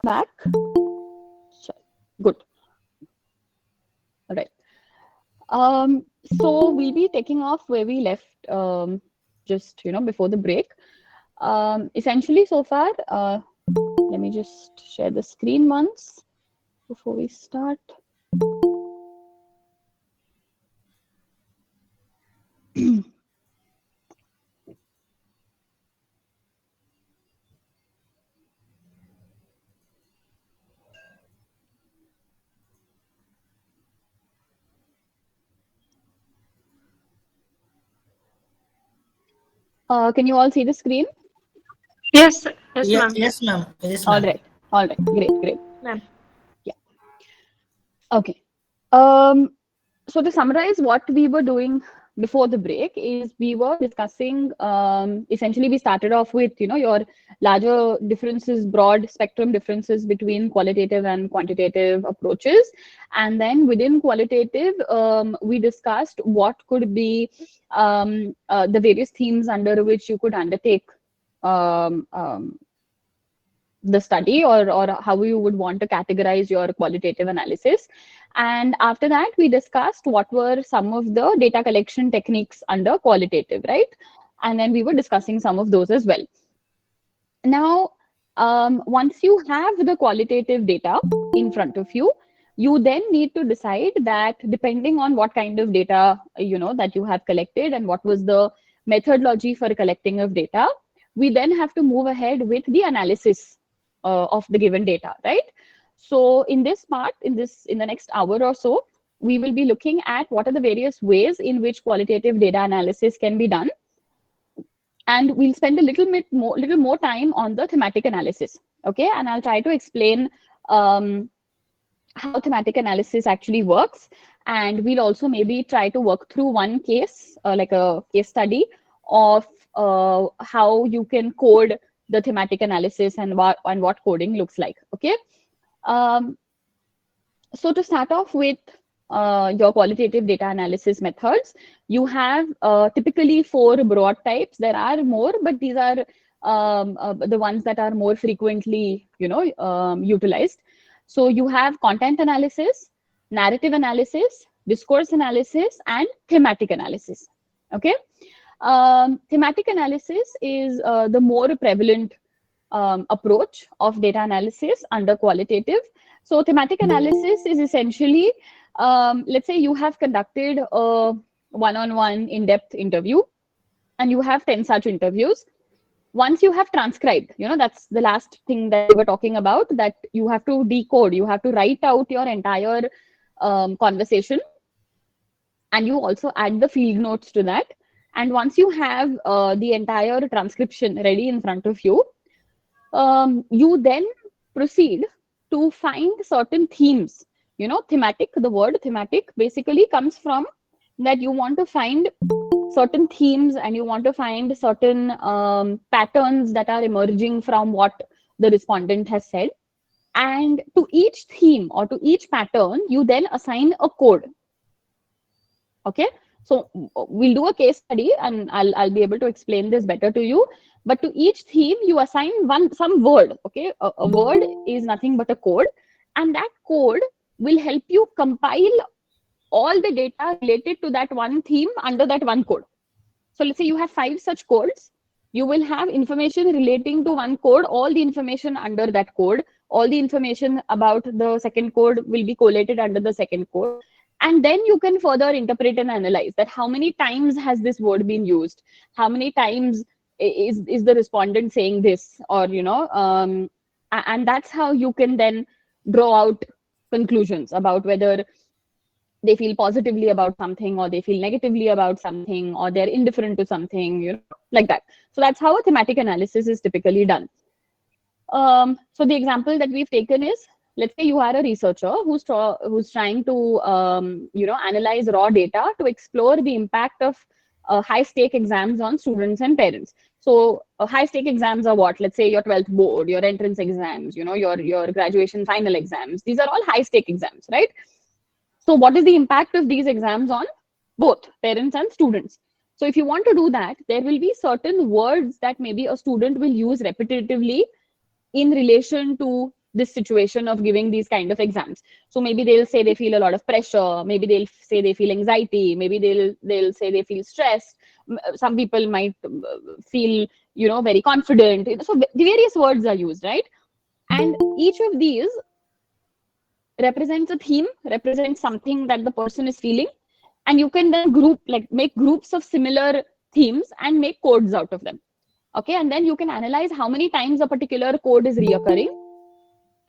back. Good. All right. So we'll be taking off where we left just before the break. Essentially, so far, let me just share the screen once before we start. Can you all see the screen? Yes, ma'am. Yes, ma'am. Yes, All ma'am. right, great. Ma'am. Yeah. Okay. So to summarize what we were doing before the break is we were discussing, essentially we started off with, your larger differences, broad spectrum differences between qualitative and quantitative approaches. And then within qualitative, we discussed what could be the various themes under which you could undertake um, um, the study, or how you would want to categorize your qualitative analysis. And after that, we discussed what were some of the data collection techniques under qualitative, right? And then we were discussing some of those as well. Now, once you have the qualitative data in front of you, you then need to decide that depending on what kind of data that you have collected and what was the methodology for collecting of data, we then have to move ahead with the analysis of the given data, right? So in this part, in the next hour or so, we will be looking at what are the various ways in which qualitative data analysis can be done, and we'll spend a little more time on the thematic analysis. Okay, and I'll try to explain how thematic analysis actually works, and we'll also maybe try to work through one case, like a case study of how you can code the thematic analysis and what coding looks like. Okay. So to start off with your qualitative data analysis methods, you have typically 4 broad types. There are more, but these are the ones that are more frequently, utilized. So you have content analysis, narrative analysis, discourse analysis, and thematic analysis. Okay. Thematic analysis is the more prevalent approach of data analysis under qualitative. So thematic analysis is essentially, let's say you have conducted a one-on-one in-depth interview and you have 10 such interviews. Once you have transcribed, that's the last thing that we were talking about, that you have to decode, you have to write out your entire conversation, and you also add the field notes to that. And once you have the entire transcription ready in front of you, you then proceed to find certain themes. Thematic, the word thematic basically comes from that you want to find certain themes and you want to find certain patterns that are emerging from what the respondent has said. And to each theme or to each pattern, you then assign a code. Okay. So we'll do a case study and I'll be able to explain this better to you. But to each theme, you assign some word. Okay. A word is nothing but a code. And that code will help you compile all the data related to that one theme under that one code. So let's say you have 5 such codes. You will have information relating to one code, all the information under that code, all the information about the second code will be collated under the second code. And then you can further interpret and analyze that how many times has this word been used, how many times is the respondent saying this, or and that's how you can then draw out conclusions about whether they feel positively about something or they feel negatively about something or they're indifferent to something, like that. So that's how a thematic analysis is typically done. So the example that we've taken is, let's say you are a researcher who's trying to analyze raw data to explore the impact of high stake exams on students and parents. So high stake exams are what? Let's say your 12th board, your entrance exams, your graduation final exams. These are all high stake exams, right? So what is the impact of these exams on both parents and students? So if you want to do that, there will be certain words that maybe a student will use repetitively in relation to this situation of giving these kind of exams. So maybe they'll say they feel a lot of pressure, maybe they'll say they feel anxiety, maybe they'll say they feel stressed. Some people might feel, very confident. So various words are used, right? And each of these represents a theme, represents something that the person is feeling, and you can then make groups of similar themes and make codes out of them. Okay, and then you can analyze how many times a particular code is reoccurring,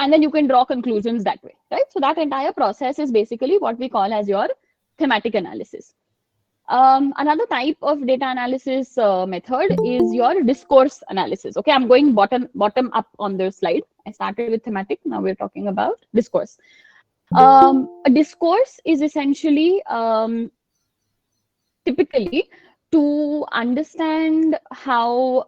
and then you can draw conclusions that way, right? So that entire process is basically what we call as your thematic analysis. Another type of data analysis method is your discourse analysis. Okay, I'm going bottom up on the slide. I started with thematic, now we're talking about discourse. A discourse is essentially typically to understand how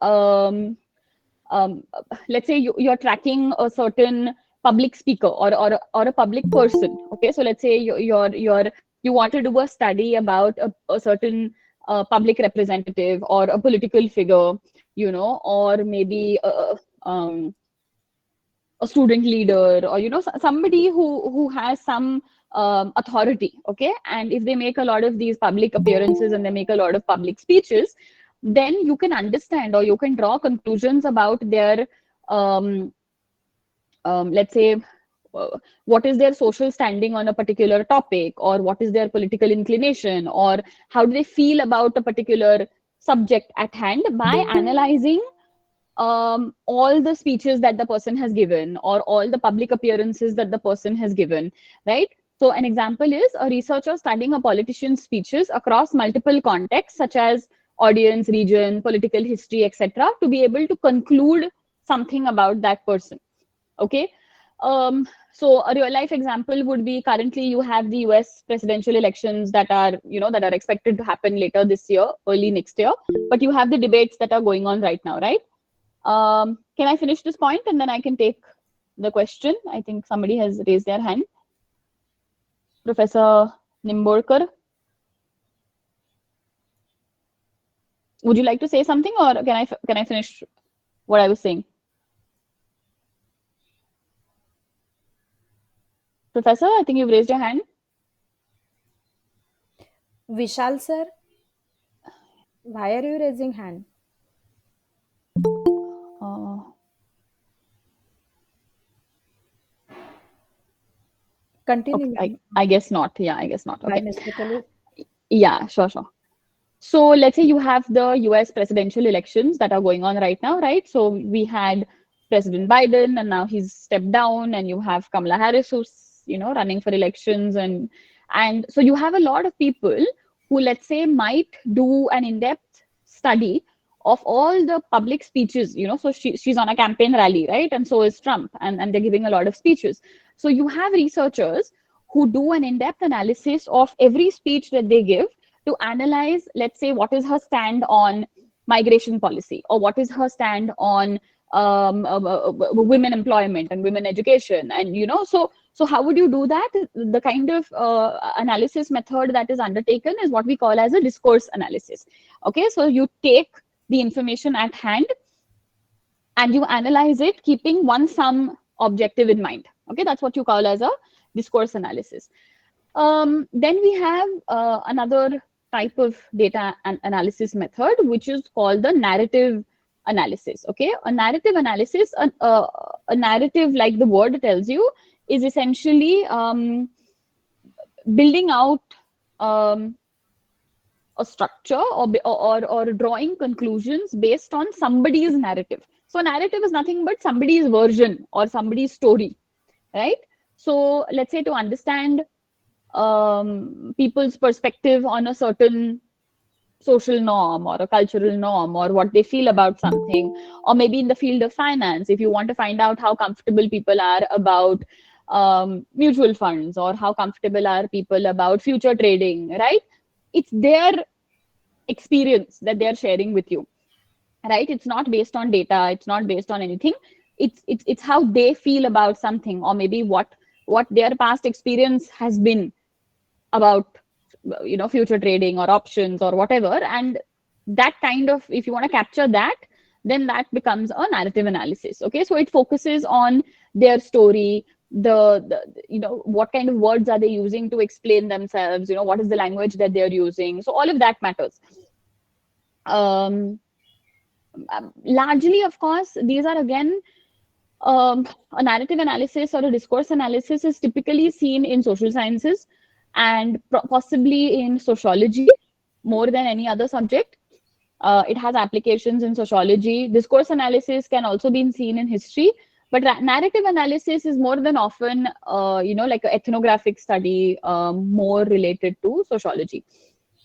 let's say you're tracking a certain public speaker or a public person. Okay, so let's say you want to do a study about a certain public representative or a political figure, or maybe a student leader, or somebody who has some authority. Okay, and if they make a lot of these public appearances and they make a lot of public speeches, then you can understand or you can draw conclusions about their let's say what is their social standing on a particular topic, or what is their political inclination, or how do they feel about a particular subject at hand, by analyzing all the speeches that the person has given or all the public appearances that the person has given, right? So an example is a researcher studying a politician's speeches across multiple contexts, such as audience, region, political history, etc., to be able to conclude something about that person. Okay. So a real life example would be, currently you have the US presidential elections that are expected to happen later this year, early next year, but you have the debates that are going on right now, right? Can I finish this point and then I can take the question? I think somebody has raised their hand. Professor Nimborkar, would you like to say something, or can I finish what I was saying? Professor, I think you've raised your hand. Vishal sir, why are you raising hand? Continue. Okay, I guess not. Yeah, I guess not. Okay. Mystically. Yeah, sure. So let's say you have the US presidential elections that are going on right now, right? So we had President Biden, and now he's stepped down, and you have Kamala Harris, who's running for elections, and so you have a lot of people who, let's say, might do an in-depth study of all the public speeches. So she's on a campaign rally, right? And so is Trump, and they're giving a lot of speeches. So you have researchers who do an in-depth analysis of every speech that they give, to analyze, let's say, what is her stand on migration policy, or what is her stand on women employment and women education, and so how would you do that? The kind of analysis method that is undertaken is what we call as a discourse analysis. Okay, so you take the information at hand and you analyze it, keeping some objective in mind. Okay, that's what you call as a discourse analysis. Then we have another type of data analysis method, which is called the narrative analysis. Okay, a narrative analysis, a narrative, like the word tells you, is essentially building out a structure or drawing conclusions based on somebody's narrative. So narrative is nothing but somebody's version or somebody's story, right? So let's say, to understand people's perspective on a certain social norm or a cultural norm, or what they feel about something, or maybe in the field of finance, if you want to find out how comfortable people are about mutual funds, or how comfortable are people about future trading, right? It's their experience that they're sharing with you, right? It's not based on data, it's not based on anything. It's how they feel about something, or maybe what their past experience has been about future trading or options or whatever. And that kind of, if you want to capture that, then that becomes a narrative analysis. Okay, so it focuses on their story, what kind of words are they using to explain themselves, what is the language that they're using. So all of that matters. Largely, of course, these are again, a narrative analysis or a discourse analysis is typically seen in social sciences and possibly in sociology more than any other subject. It has applications in sociology. Discourse analysis can also be seen in history, but narrative analysis is more than often, like an ethnographic study, more related to sociology.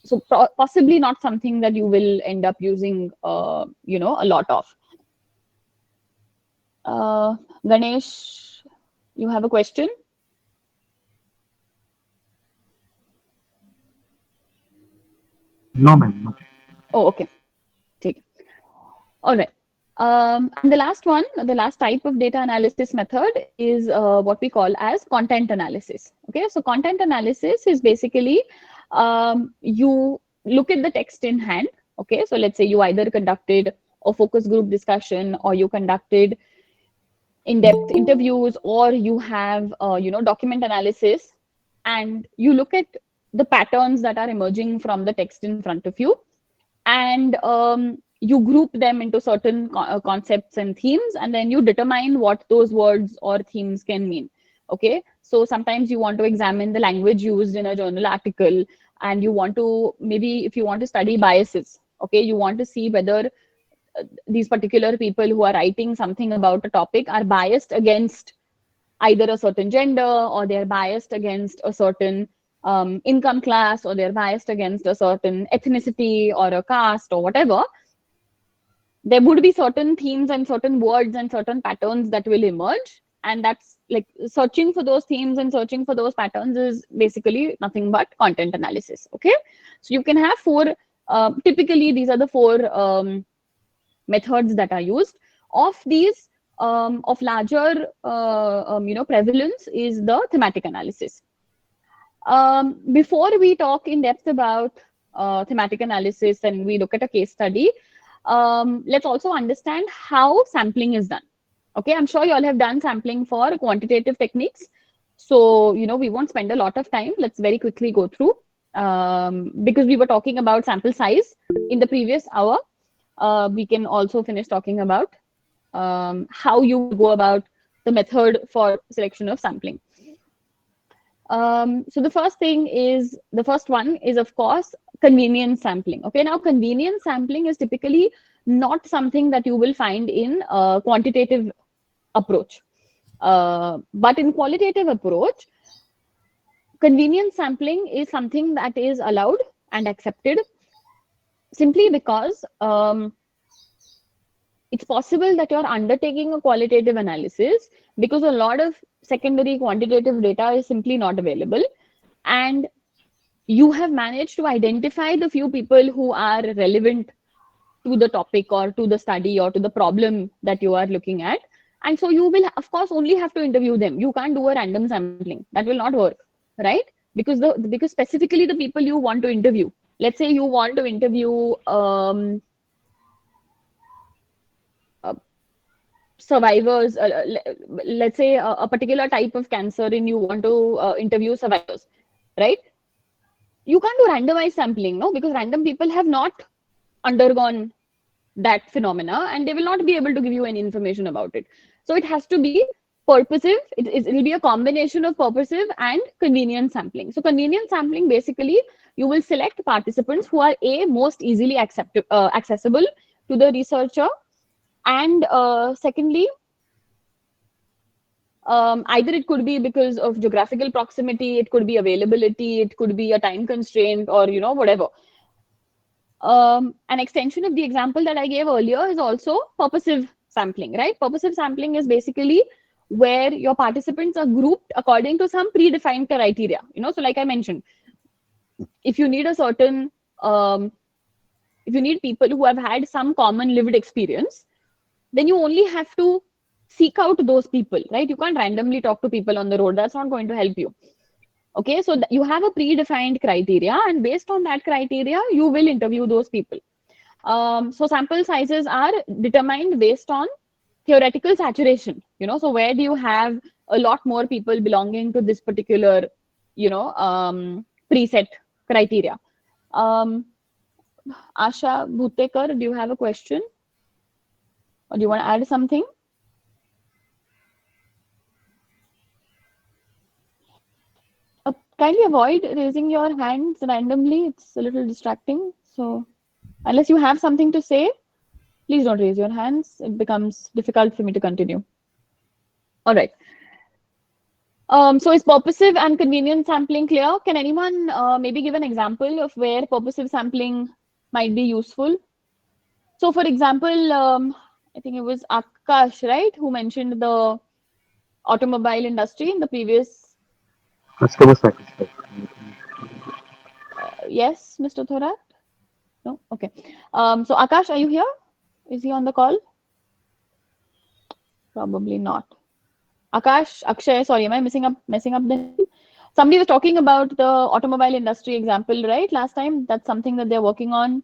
So possibly not something that you will end up using, a lot of. Ganesh, you have a question? No, ma'am. Oh, okay. Take it. All right. And the last type of data analysis method is what we call as content analysis. Okay, so content analysis is basically, you look at the text in hand. Okay, so let's say you either conducted a focus group discussion, or you conducted in-depth interviews, or you have, document analysis, and you look at the patterns that are emerging from the text in front of you, and you group them into certain concepts and themes, and then you determine what those words or themes can mean. Okay, so sometimes you want to examine the language used in a journal article, and you want to, maybe if you want to study biases, okay, you want to see whether these particular people who are writing something about a topic are biased against either a certain gender, or they're biased against a certain income class, or they're biased against a certain ethnicity or a caste or whatever. There would be certain themes and certain words and certain patterns that will emerge. And that's like searching for those themes and searching for those patterns is basically nothing but content analysis. Okay, so you can have four, typically these are the four methods that are used. Of these, of larger prevalence is the thematic analysis. Before we talk in depth about thematic analysis and we look at a case study, let's also understand how sampling is done. Okay, I'm sure you all have done sampling for quantitative techniques. So, we won't spend a lot of time. Let's very quickly go through, because we were talking about sample size in the previous hour. We can also finish talking about how you would go about the method for selection of sampling. So the first one is, of course, convenience sampling. Okay, now convenience sampling is typically not something that you will find in a quantitative approach. But in qualitative approach, convenience sampling is something that is allowed and accepted simply because it's possible that you're undertaking a qualitative analysis because a lot of secondary quantitative data is simply not available. And you have managed to identify the few people who are relevant to the topic or to the study or to the problem that you are looking at. And so you will, of course, only have to interview them. You can't do a random sampling. That will not work, right? Because specifically the people you want to interview. Let's say you want to interview survivors, let's say a particular type of cancer, and you want to interview survivors, right? You can't do randomized sampling, no, because random people have not undergone that phenomena and they will not be able to give you any information about it. So it has to be purposive. It will be a combination of purposive and convenient sampling. So convenient sampling, basically, you will select participants who are most easily accessible to the researcher, and secondly, either it could be because of geographical proximity, it could be availability, it could be a time constraint, or whatever. An extension of the example that I gave earlier is also purposive sampling, right? Purposive sampling is basically where your participants are grouped according to some predefined criteria. So like I mentioned, if you need a certain, if you need people who have had some common lived experience, then you only have to seek out those people, right? You can't randomly talk to people on the road. That's not going to help you. Okay, so you have a predefined criteria, and based on that criteria, you will interview those people. So sample sizes are determined based on theoretical saturation, so where do you have a lot more people belonging to this particular, preset criteria. Um, Asha Bhutekar, do you have a question? Or do you want to add something? Kindly avoid raising your hands randomly. It's a little distracting. So unless you have something to say, please don't raise your hands. It becomes difficult for me to continue. All right. So is purposive and convenient sampling clear? Can anyone maybe give an example of where purposive sampling might be useful? So for example, I think it was Akash, right, who mentioned the automobile industry in the previous. Customer satisfaction. Yes, Mr. Thorat? No? Okay. So Akash, are you here? Is he on the call? Probably not. Akash, Akshay, sorry, am I messing up the name? Somebody was talking about the automobile industry example, right? Last time, that's something that they're working on.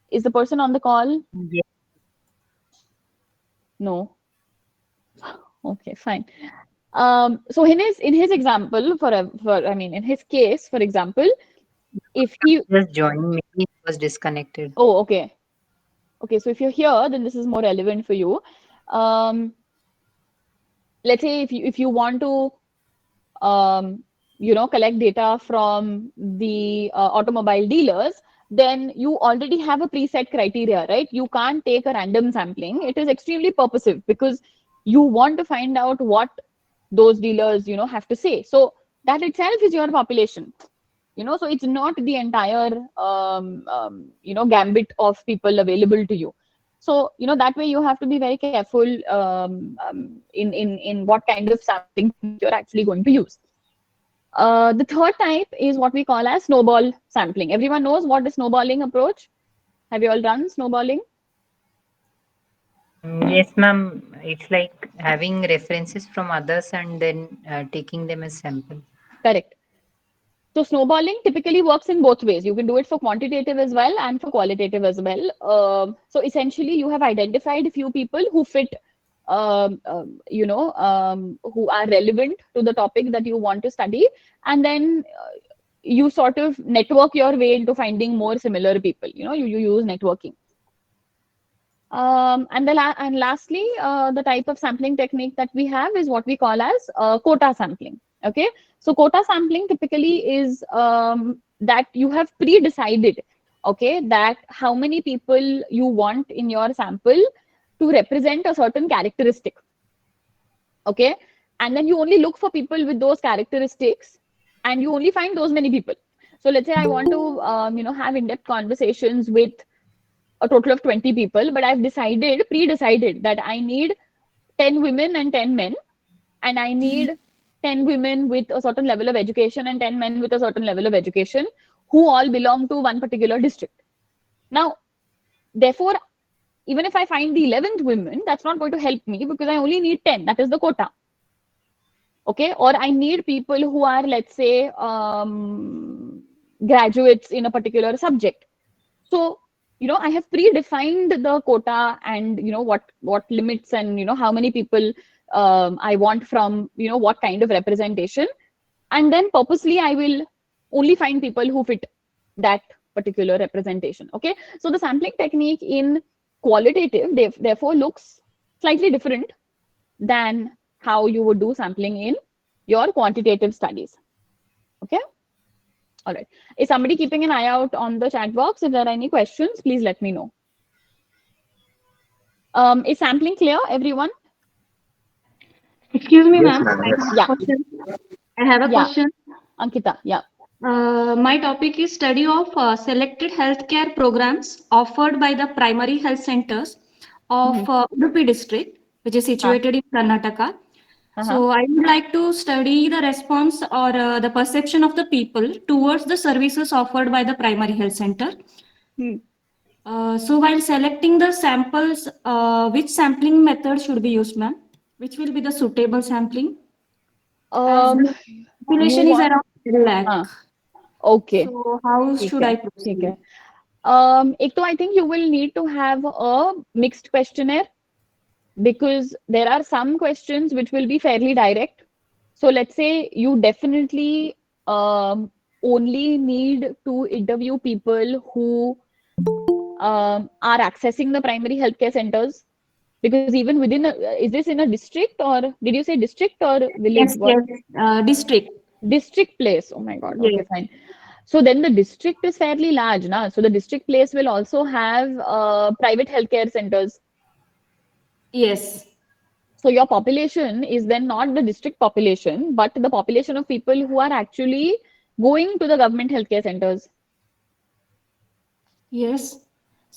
Is the person on the call? Yeah. No. Okay, fine. So in his example, in his case, for example, if he Just joined, maybe it was disconnected. oh, okay. Okay, so if you're here, then this is more relevant for you. Let's say if you want to collect data from the automobile dealers, then you already have a preset criteria, right? You can't take a random sampling. It is extremely purposive because you want to find out what those dealers, have to say. So that itself is your population. So it's not the entire, gambit of people available to you. So, that way you have to be very careful in what kind of sampling you're actually going to use. The third type is what we call as snowball sampling. Everyone knows what the snowballing approach? Have you all done snowballing? Yes, ma'am. It's like having references from others and then taking them as sample. Correct. So snowballing typically works in both ways. You can do it for quantitative as well and for qualitative as well. So essentially, you have identified a few people who fit, who are relevant to the topic that you want to study, and then you sort of network your way into finding more similar people. You use networking. And lastly, the type of sampling technique that we have is what we call as quota sampling. Okay, so quota sampling typically is that you have pre-decided, okay, that how many people you want in your sample to represent a certain characteristic. Okay, and then you only look for people with those characteristics, and you only find those many people. So let's say I want to, have in-depth conversations with a total of 20 people, but I've pre-decided that I need 10 women and 10 men, and I need 10 women with a certain level of education and 10 men with a certain level of education who all belong to one particular district. Now, therefore, even if I find the 11th woman, that's not going to help me because I only need 10. That is the quota. Okay, or I need people who are, let's say, graduates in a particular subject. So, I have predefined the quota and, what limits and, how many people I want from, what kind of representation. And then purposely, I will only find people who fit that particular representation. Okay. So the sampling technique in qualitative, therefore, looks slightly different than how you would do sampling in your quantitative studies. Okay. All right. Is somebody keeping an eye out on the chat box? If there are any questions, please let me know. Is sampling clear, everyone? Excuse me, Yes, ma'am. ma'am. Yes. Yeah. I have a Yeah. question. Ankita, yeah. My topic is study of selected healthcare programs offered by the primary health centers of Udupi district, which is situated in Karnataka. So I would like to study the response or the perception of the people towards the services offered by the primary health center. So while selecting the samples, which sampling method should be used, ma'am? Which will be the suitable sampling? As the You population is want, around 1 lakh. okay. So how ठीक should है, I ठीक है. proceed? एक तो I think you will need to have a mixed questionnaire. because there are some questions which will be fairly direct. So let's say you definitely only need to interview people who are accessing the primary healthcare centers, because even within is this in a district, or did you say district or village? Yes, What? yes. District. District place. Oh my God. Okay, Yes, fine. So then the district is fairly large, na? So the district place will also have private healthcare centers. yes, So your population is then not the district population, but the population of people who are actually going to the government healthcare centers. yes.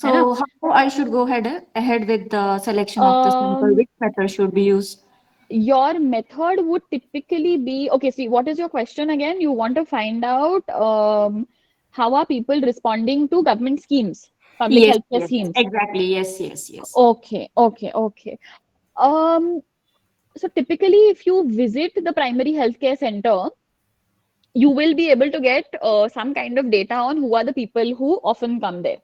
है ना? So how I should go ahead with the selection of the sample? Um, Which method should be used? your method would typically be, okay, see, what is your question again? You want to find out how are people responding to government schemes, public Yes, healthcare yes, schemes. exactly. Yes, yes, yes. Okay, okay, okay. Um, so typically, if you visit the primary healthcare center, you will be able to get some kind of data on who are the people who often come there,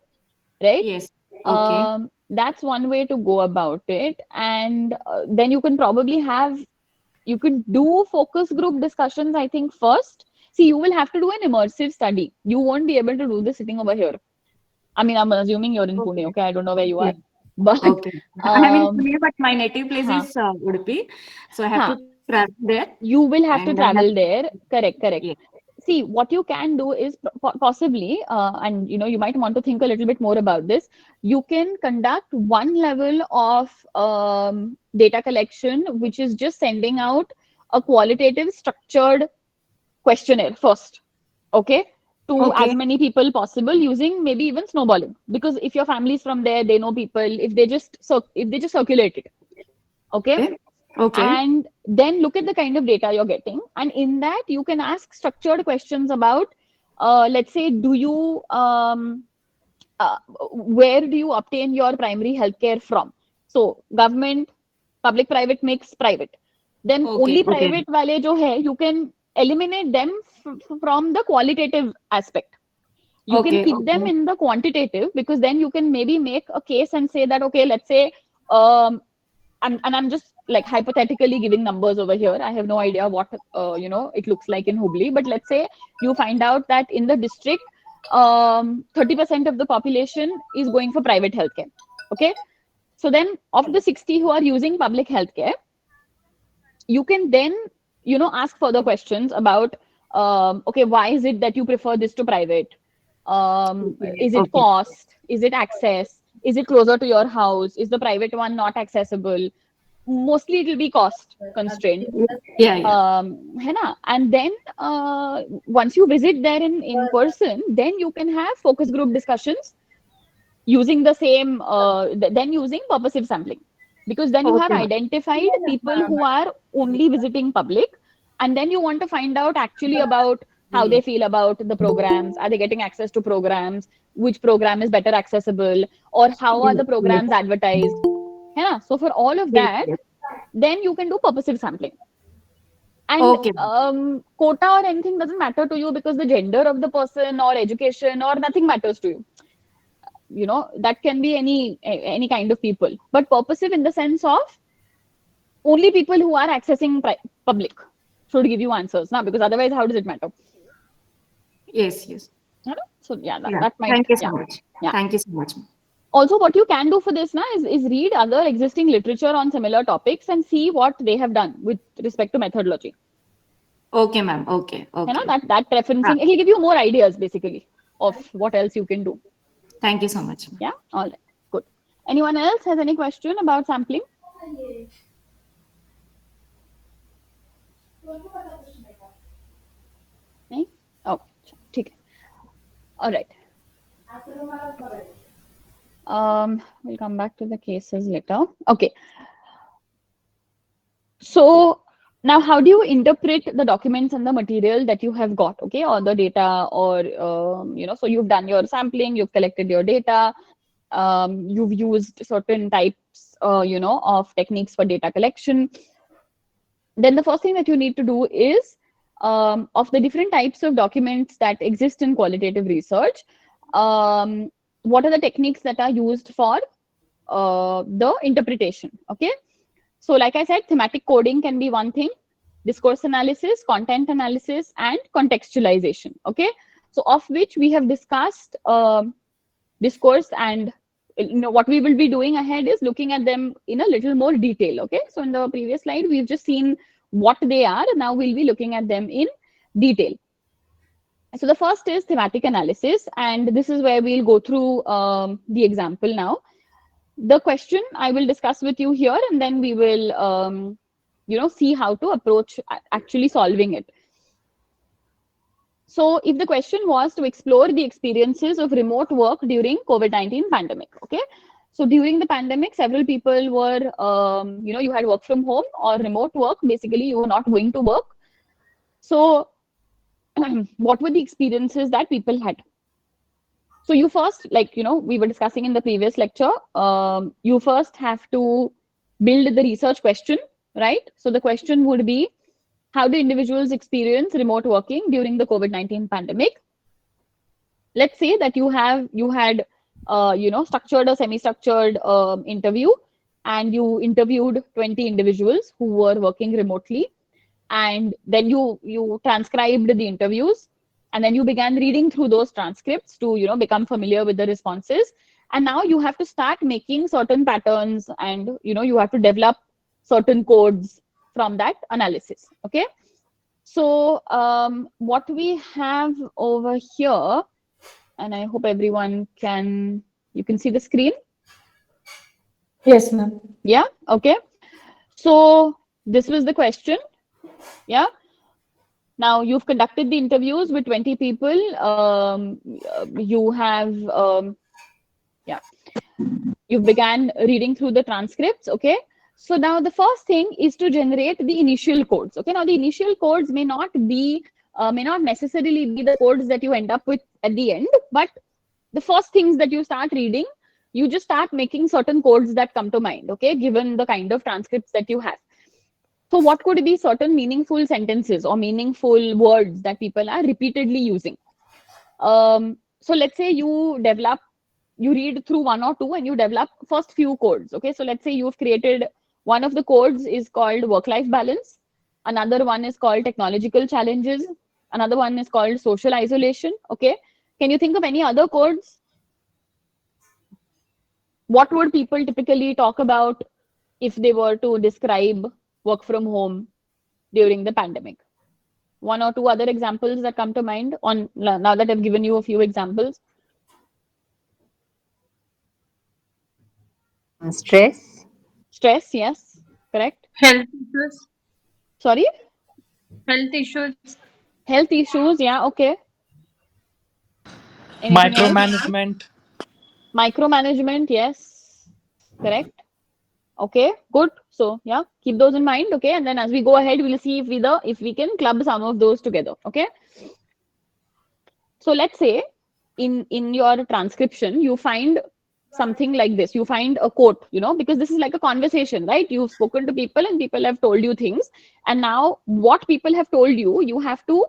right? Yes. Okay. That's one way to go about it. And then you can probably have, you could do focus group discussions, I think, first. See, you will have to do an immersive study. You won't be able to do this sitting over here. I mean, I'm assuming you're in Pune, Okay. okay? I don't know where you are. Yes. But, Okay. I am in um, Pune, but my native place huh, is Udupi, so I have huh. to travel there, You will have to and I have. travel there. Correct, correct. Yes. See, what you can do is possibly, and you might want to think a little bit more about this. You can conduct one level of data collection, which is just sending out a qualitative, structured questionnaire first, okay, to as Okay. many people possible, using maybe even snowballing. Because if your family is from there, they know people. If they just circulate it, okay, Okay. Okay. and then look at the kind of data you're getting, and in that you can ask structured questions about, let's say, do you uh, where do you obtain your primary healthcare from? So government, public private mix, private. Then Okay. only Okay. private wale jo hai, you can eliminate them from the qualitative aspect. You can Okay. keep them Okay. in the quantitative, because then you can maybe make a case and say that, okay, let's say, um, and I'm just like hypothetically giving numbers over here. I have no idea what it looks like in Hubli, but let's say you find out that in the district, 30% of the population is going for private healthcare. Okay, so then of the 60 who are using public healthcare, you can then ask further questions about, okay, why is it that you prefer this to private? Okay. Is it Okay. cost? Is it access? Is it closer to your house? Is the private one not accessible? Mostly it will be cost constrained. Yeah. Yeah. है ना? And then once you visit there in person, then you can have focus group discussions using the same, then using purposive sampling, because then you have Okay. identified people who are only visiting public, and then you want to find out actually about how they feel about the programs. Are they getting access to programs? Which program is better accessible? Or how are Yes. the Yes. programs advertised? है ना? So for all of Yes. that, Yes. then you can do purposive sampling. And Okay. quota or anything doesn't matter to you, because the gender of the person or education or nothing matters to you. That can be any kind of people, but purposive in the sense of only people who are accessing public should give you answers now, because otherwise how does it matter? Yes. Yes. So yeah, that, Yeah. that might, Thank you so yeah, much. yeah. Thank you so much. Also, what you can do for this now is read other existing literature on similar topics and see what they have done with respect to methodology. Okay, ma'am. Okay. Okay. That Ah, referencing, it will give you more ideas basically of what else you can do. thank you so much. Yeah, all right, good. Anyone else has any question about sampling? नहीं? Okay, ठीक है. All right. We'll come back to the cases later. Okay. So now, how do you interpret the documents and the material that you have got? Okay, or the data, or so you've done your sampling, you've collected your data, you've used certain types, of techniques for data collection. Then the first thing that you need to do is, of the different types of documents that exist in qualitative research, what are the techniques that are used for the interpretation. Okay. So like I said, thematic coding can be one thing, discourse analysis, content analysis, and contextualization. Okay. So of which we have discussed discourse, and what we will be doing ahead is looking at them in a little more detail. Okay. So in the previous slide, we've just seen what they are. Now we'll be looking at them in detail. So the first is thematic analysis, and this is where we'll go through the example now. The question I will discuss with you here, and then we will, see how to approach actually solving it. So if the question was to explore the experiences of remote work during COVID-19 pandemic, okay? So during the pandemic, several people were, you had work from home or remote work. Basically, you were not going to work. So what were the experiences that people had? So you first, we were discussing in the previous lecture, you first have to build the research question, right? So the question would be, how do individuals experience remote working during the COVID-19 pandemic? Let's say that you had structured or semi-structured interview, and you interviewed 20 individuals who were working remotely, and then you transcribed the interviews, and then you began reading through those transcripts to become familiar with the responses. And now you have to start making certain patterns, and you have to develop certain codes from that analysis. Okay. So what we have over here, and I hope everyone you can see the screen. Yes, ma'am. Yeah. Okay. So this was the question. Yeah. Now you've conducted the interviews with 20 people. You have, you began reading through the transcripts. Okay. So now the first thing is to generate the initial codes. Okay. Now the initial codes may not necessarily be the codes that you end up with at the end, but the first things that you start reading, you just start making certain codes that come to mind. Okay. Given the kind of transcripts that you have. So what could be certain meaningful sentences or meaningful words that people are repeatedly using? So let's say you read through one or two and you develop first few codes. Okay, so let's say you've created, one of the codes is called work-life balance. Another one is called technological challenges. Another one is called social isolation. Okay, can you think of any other codes? What would people typically talk about if they were to describe work from home during the pandemic? One or two other examples that come to mind on now that I've given you a few examples. Stress. Stress, yes, correct. Health issues. Sorry? Health issues. Health issues, yeah, okay. Anything else? Micromanagement. Micromanagement, yes, correct. Okay, good. So yeah, keep those in mind. Okay, and then as we go ahead, we'll see if we can club some of those together. Okay. So let's say in your transcription, you find something like this. You find a quote, because this is like a conversation, right? You've spoken to people and people have told you things. And now what people have told you, you have to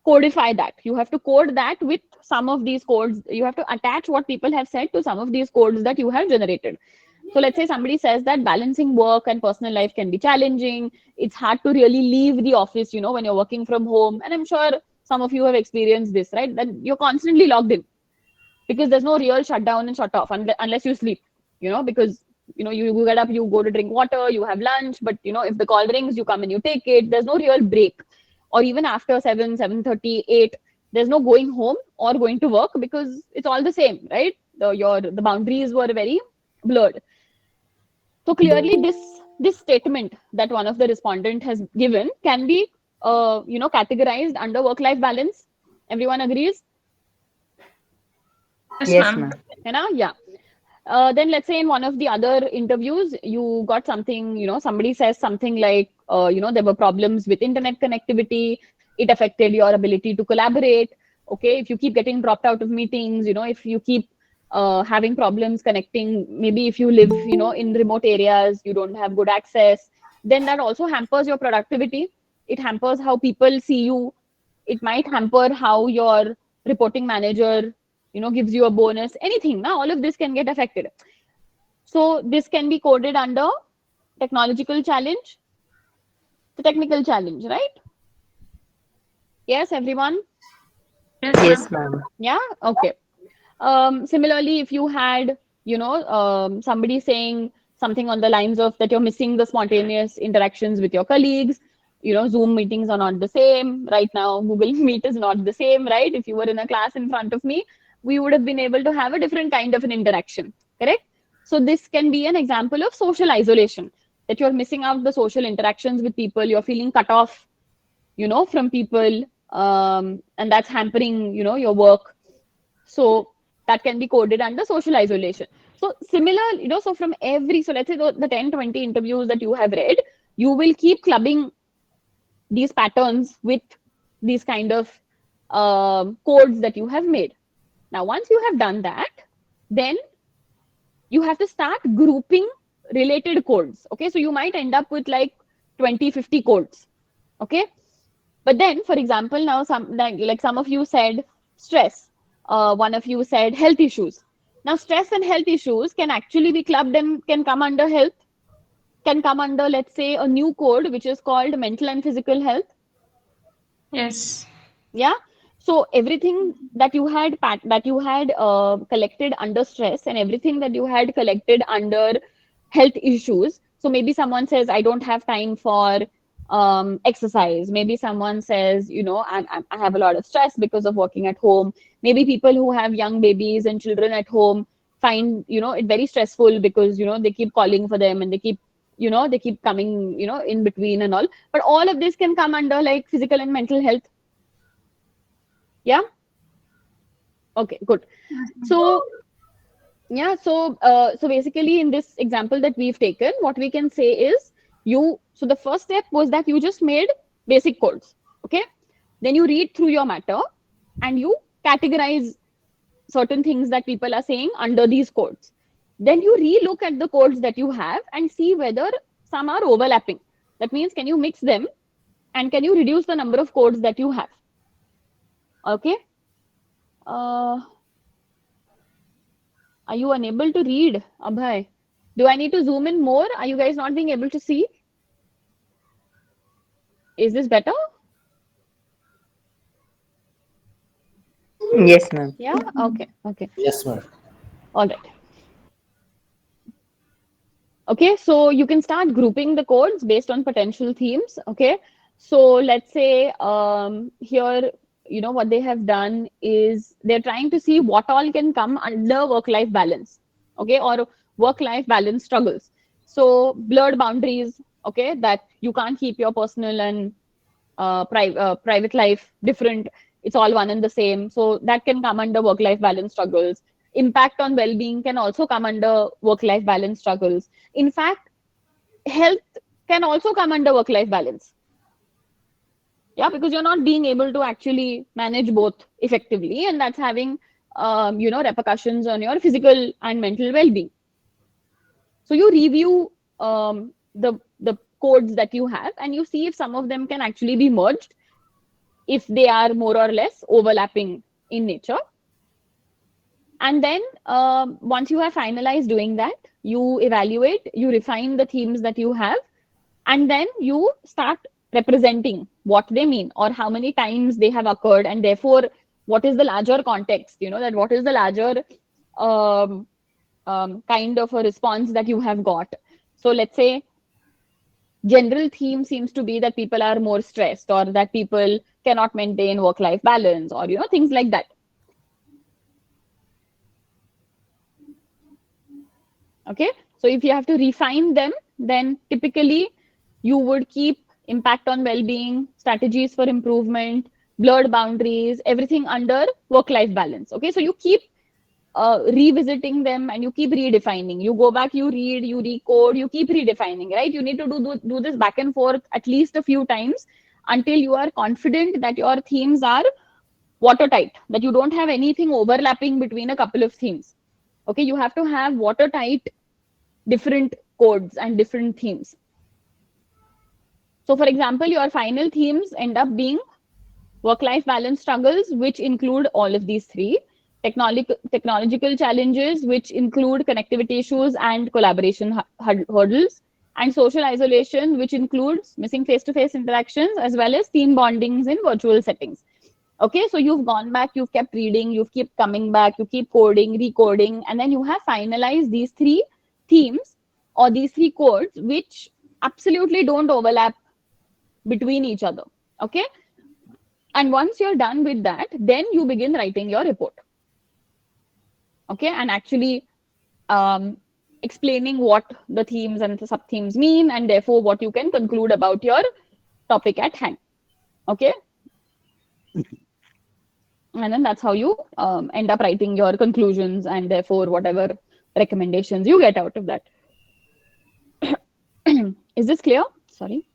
codify that. You have to code that with some of these codes. You have to attach what people have said to some of these codes that you have generated. So let's say somebody says that balancing work and personal life can be challenging. It's hard to really leave the office, when you're working from home. And I'm sure some of you have experienced this, right? That you're constantly logged in because there's no real shutdown and shut off unless you sleep, because, you get up, you go to drink water, you have lunch, but, if the call rings, you come and you take it. There's no real break. Or even after 7:30, 8, there's no going home or going to work because it's all the same, right? The boundaries were very blurred. So clearly this statement that one of the respondent has given can be categorized under work-life balance. Everyone agrees? Yes, ma'am. Yeah. Then let's say in one of the other interviews, you got something, somebody says something like, there were problems with internet connectivity. It affected your ability to collaborate. Okay, if you keep getting dropped out of meetings, if you keep having problems connecting, maybe if you live, in remote areas, you don't have good access, then that also hampers your productivity. It hampers how people see you. It might hamper how your reporting manager, gives you a bonus, anything. Now, all of this can get affected. So this can be coded under technological challenge, the technical challenge, right? Yes, everyone? Yes, Yes, ma'am. ma'am. Yeah, okay. Similarly, if you had, somebody saying something on the lines of that you're missing the spontaneous interactions with your colleagues, Zoom meetings are not the same. Right now, Google Meet is not the same, right? If you were in a class in front of me, we would have been able to have a different kind of an interaction, correct? So this can be an example of social isolation, that you're missing out the social interactions with people, you're feeling cut off, from people, and that's hampering, your work. So that can be coded under social isolation. So similar, so from so let's say the 10, 20 interviews that you have read, you will keep clubbing these patterns with these kind of codes that you have made. Now, once you have done that, then you have to start grouping related codes. Okay, so you might end up with like 20, 50 codes. Okay, but then, for example, now like some of you said stress, one of you said health issues. Now, stress and health issues can actually be clubbed and can come under health, can come under, let's say, a new code which is called mental and physical health. Yes. Yeah. So everything that you had collected under stress and everything that you had collected under health issues. So maybe someone says, I don't have time for exercise. Maybe someone says, I have a lot of stress because of working at home. Maybe people who have young babies and children at home find, it very stressful because, they keep calling for them and they keep coming, in between and all. But all of this can come under like physical and mental health. Yeah. Okay, good. So yeah, so basically in this example that we've taken, what we can say is so the first step was that you just made basic codes. Okay. Then you read through your matter and you categorize certain things that people are saying under these codes. Then you relook at the codes that you have and see whether some are overlapping. That means, can you mix them and can you reduce the number of codes that you have? Okay. Uh, Are you unable to read, Abhay? Do I need to zoom in more? Are you guys not being able to see? Is this better? Yes, ma'am. Yeah? Okay. Okay. Yes, ma'am. All right. Okay, so you can start grouping the codes based on potential themes. Okay, so let's say here, what they have done is they're trying to see what all can come under work-life balance, okay, or work-life balance struggles. So blurred boundaries, okay, that you can't keep your personal and private life different. It's all one and the same. So that can come under work-life balance struggles. Impact on well-being can also come under work-life balance struggles. In fact, health can also come under work-life balance. Yeah, because you're not being able to actually manage both effectively, and that's having repercussions on your physical and mental well-being. So you review the codes that you have, and you see if some of them can actually be merged, if they are more or less overlapping in nature. And then once you have finalized doing that, you evaluate, you refine the themes that you have, and then you start representing what they mean or how many times they have occurred, and therefore what is the larger context, that what is the larger um, kind of a response that you have got. So let's say general theme seems to be that people are more stressed or that people cannot maintain work-life balance or things like that. Okay, so if you have to refine them, then typically you would keep impact on well-being, strategies for improvement, blurred boundaries, everything under work-life balance. Okay, so you keep revisiting them and you keep redefining. You go back, you read, you recode, you keep redefining, right? You need to do this back and forth at least a few times until you are confident that your themes are watertight, that you don't have anything overlapping between a couple of themes. Okay, you have to have watertight different codes and different themes. So for example, your final themes end up being work-life balance struggles, which include all of these three. technological challenges, which include connectivity issues and collaboration hurdles, and social isolation, which includes missing face-to-face interactions as well as team bondings in virtual settings. Okay, so you've gone back, you've kept reading, you've keep coming back, you keep coding, recoding, and then you have finalized these three themes or these three codes, which absolutely don't overlap between each other. Okay, and once you're done with that, then you begin writing your report. Okay, and actually explaining what the themes and the sub themes mean, and therefore what you can conclude about your topic at hand. Okay, and then that's how you end up writing your conclusions and therefore whatever recommendations you get out of that. Is this clear? Sorry.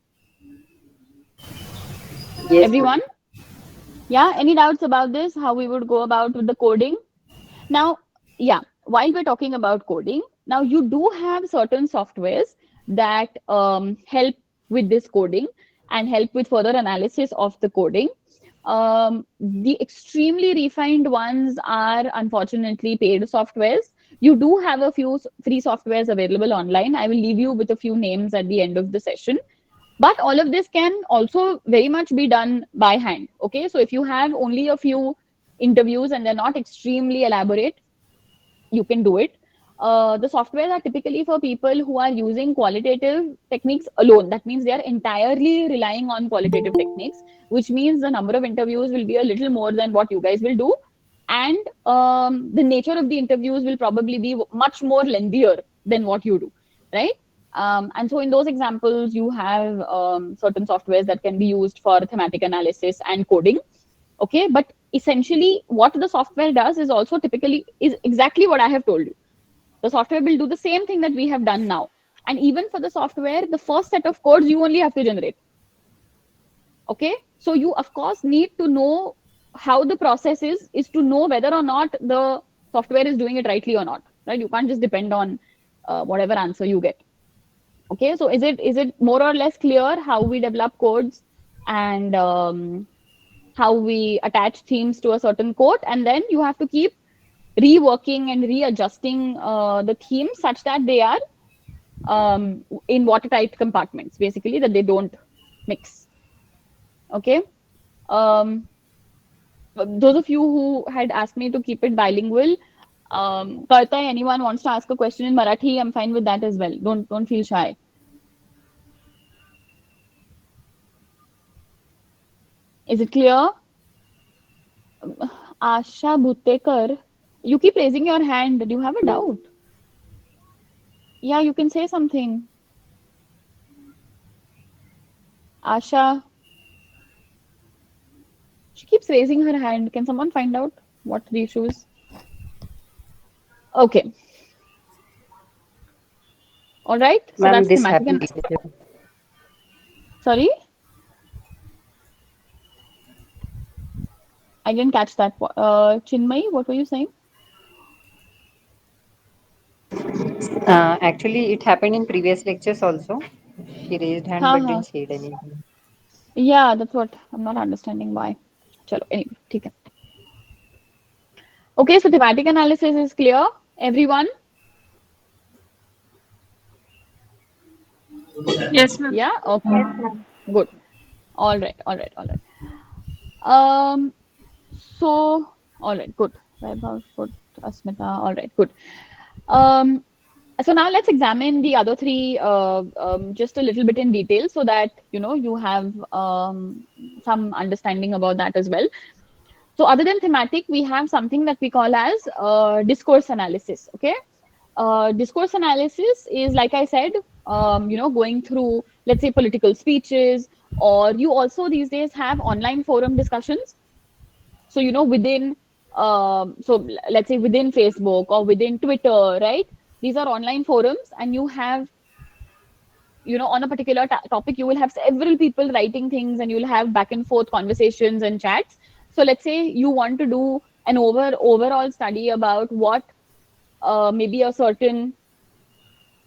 Yes, Everyone? Yeah, any doubts about this? How we would go about with the coding? Now, yeah, while we're talking about coding, now you do have certain softwares that help with this coding and help with further analysis of the coding. The extremely refined ones are unfortunately paid softwares. You do have a few free softwares available online. I will leave you with a few names at the end of the session. But all of this can also very much be done by hand. Okay, so if you have only a few interviews and they're not extremely elaborate, you can do it. The softwares are typically for people who are using qualitative techniques alone. That means they are entirely relying on qualitative techniques, which means the number of interviews will be a little more than what you guys will do. And the nature of the interviews will probably be much more lengthier than what you do, right? And so in those examples, you have certain softwares that can be used for thematic analysis and coding. Okay, but essentially what the software does is also typically is exactly what I have told you. The software will do the same thing that we have done now. And even for the software, the first set of codes you only have to generate. Okay, so you of course need to know how the process is to know whether or not the software is doing it rightly or not, right? You can't just depend on whatever answer you get. Okay, so is it more or less clear how we develop codes and how we attach themes to a certain code, and then you have to keep reworking and readjusting the themes such that they are in watertight compartments, basically, that they don't mix. Okay. Those of you who had asked me to keep it bilingual, Karta, anyone wants to ask a question in Marathi, I'm fine with that as well. Don't feel shy. Is it clear? Asha Bhutekar, you keep raising your hand. Do you have a doubt? Yeah, you can say something. Asha, she keeps raising her hand. Can someone find out what the issue is? Okay. All right. So ma'am, that's this thematic. happened. Sorry? I didn't catch that. Chinmay, what were you saying? Actually, it happened in previous lectures also. She raised hand Ha but ha. didn't say anything. Yeah, that's what I'm not understanding why. Chalo, anyway, ठीक है. Okay, so thematic analysis is clear. Everyone? Yes, ma'am. Yeah, okay. Good. All right, all right, all right. So all right, good. Vaibhav, good. Asmita, all right, good. Um, so now let's examine the other three just a little bit in detail so that you have some understanding about that as well. So other than thematic, we have something that we call as discourse analysis. Okay, discourse analysis is, like I said, going through, let's say, political speeches, or you also these days have online forum discussions. So within let's say within Facebook or within Twitter, right? These are online forums, and you have on a particular topic, you will have several people writing things, and you'll have back and forth conversations and chats. So let's say you want to do an overall study about what maybe a certain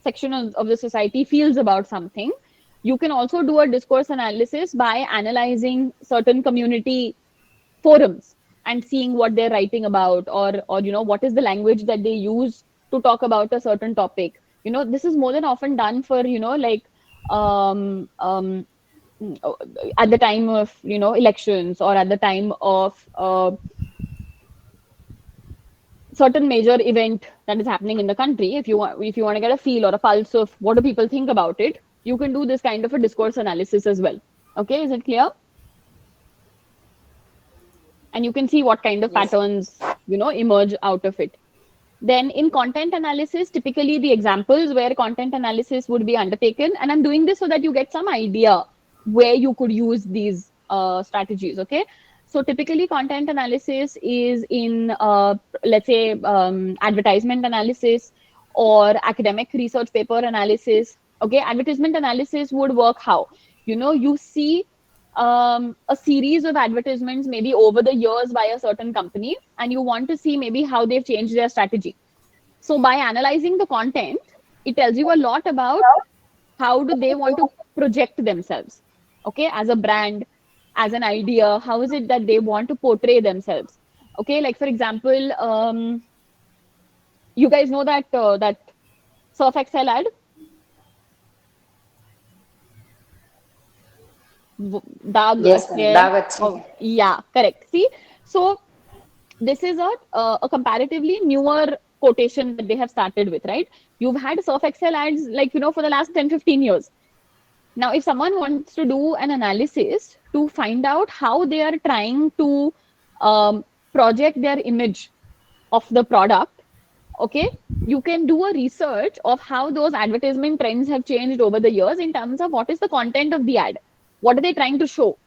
section of the society feels about something. You can also do a discourse analysis by analyzing certain community forums and seeing what they're writing about, or what is the language that they use to talk about a certain topic. This is more than often done for like um, um, at the time of elections, or at the time of certain major event that is happening in the country. If you want to get a feel or a pulse of what do people think about it, you can do this kind of a discourse analysis as well. Okay, is it clear? And you can see what kind of Yes. patterns emerge out of it. Then in content analysis, typically the examples where content analysis would be undertaken, and I'm doing this so that you get some idea where you could use these strategies. Okay, so typically content analysis is in let's say advertisement analysis or academic research paper analysis. Okay, advertisement analysis would work how? You see a series of advertisements maybe over the years by a certain company, and you want to see maybe how they've changed their strategy. So by analyzing the content, it tells you a lot about how do they want to project themselves, okay, as a brand, as an idea. How is it that they want to portray themselves? Okay, like for example, you guys know that Surf Excel ad, Dag Yes, ma'am. Achhe. Daag achhe Oh, hain. yeah, correct. See, so this is a comparatively newer quotation that they have started with, right? You've had Surf Excel ads like for the last 10-15 years. Now, if someone wants to do an analysis to find out how they are trying to project their image of the product, okay, you can do a research of how those advertisement trends have changed over the years in terms of what is the content of the ad, what are they trying to show.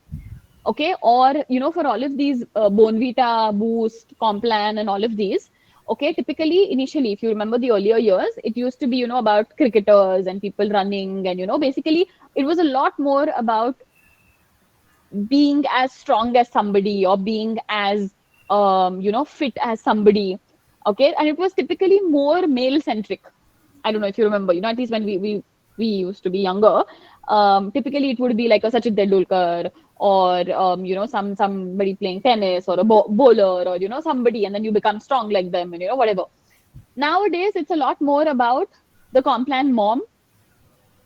Okay, or for all of these Bonvita, Boost, Complan, and all of these. Okay, typically initially, if you remember the earlier years, it used to be about cricketers and people running, and basically it was a lot more about being as strong as somebody, or being as fit as somebody. Okay, and it was typically more male centric. I don't know if you remember, at least when we used to be younger, typically it would be like a Sachin Tendulkar, or somebody playing tennis, or a bowler, or somebody, and then you become strong like them, and whatever. Nowadays it's a lot more about the Complan mom.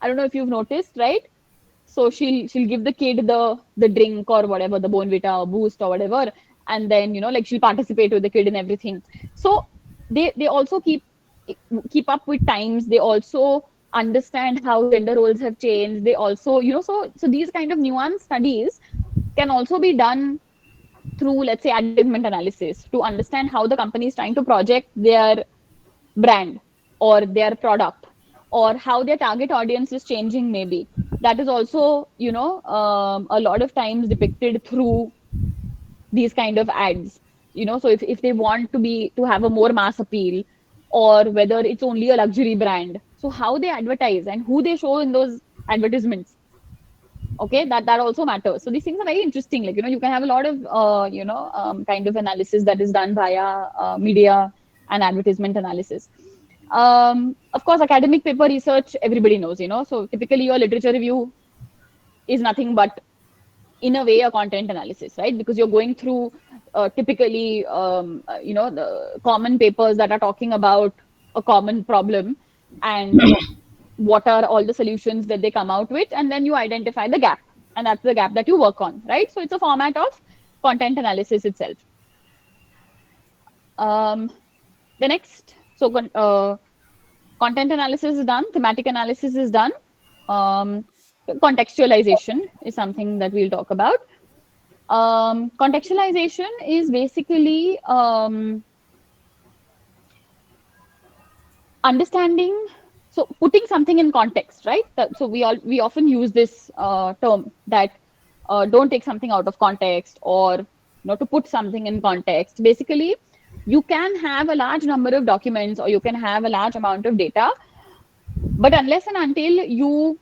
I don't know if you've noticed, right? So she'll give the kid the drink or whatever, the Bonvita or Boost or whatever, and then like she'll participate with the kid in everything. So they also keep up with times. They also understand how gender roles have changed. They also so these kind of nuanced studies can also be done through, let's say, advertisement analysis, to understand how the company is trying to project their brand or their product, or how their target audience is changing. Maybe that is also a lot of times depicted through these kind of ads. So if they want to have a more mass appeal, or whether it's only a luxury brand, so how they advertise and who they show in those advertisements. Okay, that also matters. So these things are very interesting. Like you can have a lot of kind of analysis that is done via media and advertisement analysis. Of course, academic paper research, everybody knows. So typically your literature review is nothing but, in a way, a content analysis, right? Because you're going through typically the common papers that are talking about a common problem, and what are all the solutions that they come out with, and then you identify the gap, and that's the gap that you work on, right? So it's a format of content analysis itself. um, the next so content analysis is done, thematic analysis is done. Contextualization is something that we'll talk about. Contextualization is basically understanding, so putting something in context, right? So we often use this term that don't take something out of context, or to put something in context. Basically, you can have a large number of documents, or you can have a large amount of data, but unless and until you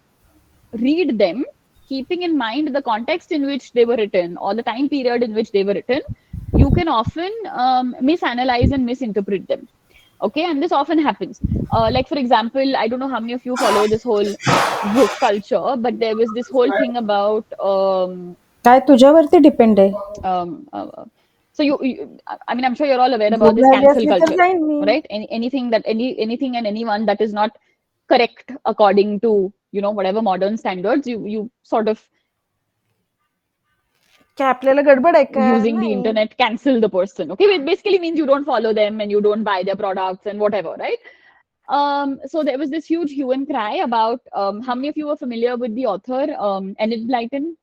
read them, keeping in mind the context in which they were written, or the time period in which they were written, you can often misanalyze and misinterpret them. Okay, and this often happens. Like for example, I don't know how many of you follow this whole woke culture, but there was this whole thing about काय तुझ्यावरती depend आहे. um, uh, So I mean, I'm sure you're all aware about this cancel obviously तर culture, जाईन मी. right? Anything and anyone that is not correct according to, whatever modern standards, you sort of काय आपल्याला गडबड आहे का? using the नाही. internet cancel the person. Okay, it basically means you don't follow them and you don't buy their products and whatever, right? So there was this huge hue and cry about how many of you are familiar with the author Enid Blyton,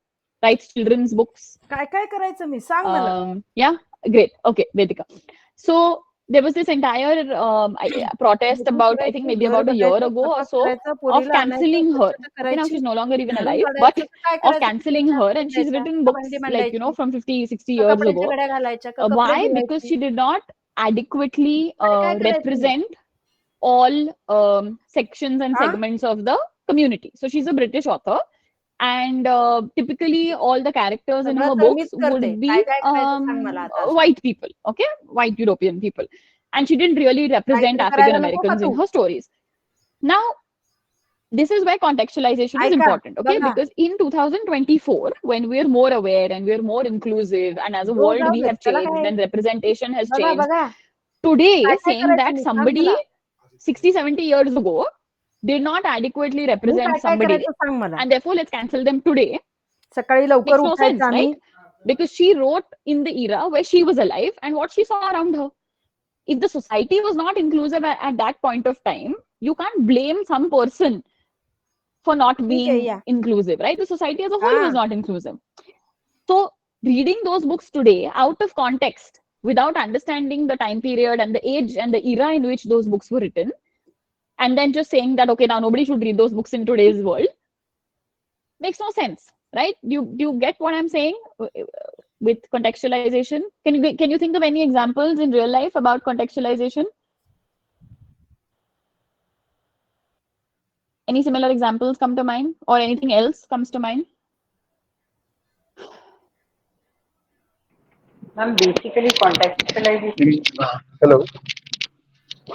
writes children's books. काय काय करायचं मी? सांग मला. Yeah, great. Okay, Vedika. So there was this entire protest about, I think maybe about a year ago or so, of canceling her. Okay, now she's no longer even alive, but of canceling her, and she's written books like, from 50, 60 years ago. Why? Because she did not adequately represent all sections and segments of the community. So she's a British author, and typically all the characters in her books would be white people, okay, white European people, and she didn't really represent African Americans in her stories. Now, this is where contextualization is important, okay, because in 2024, when we're more aware and we're more inclusive, and as a world we have changed and representation has changed, today saying that somebody 60, 70 years ago did not adequately represent somebody, and therefore let's cancel them today, सकाळी makes लवकर no sense, उठायचं आम्ही. right? Because she wrote in the era where she was alive and what she saw around her. If the society was not inclusive at that point of time, you can't blame some person for not being inclusive, right? The society as a whole was not inclusive. So reading those books today out of context, without understanding the time period and the age and the era in which those books were written, and then just saying that, okay, now nobody should read those books in today's world, makes no sense, right? Do you get what I'm saying with contextualization? Can you think of any examples in real life about contextualization? Any similar examples come to mind, or anything else comes to mind? Ma'am, basically contextualization. Hello.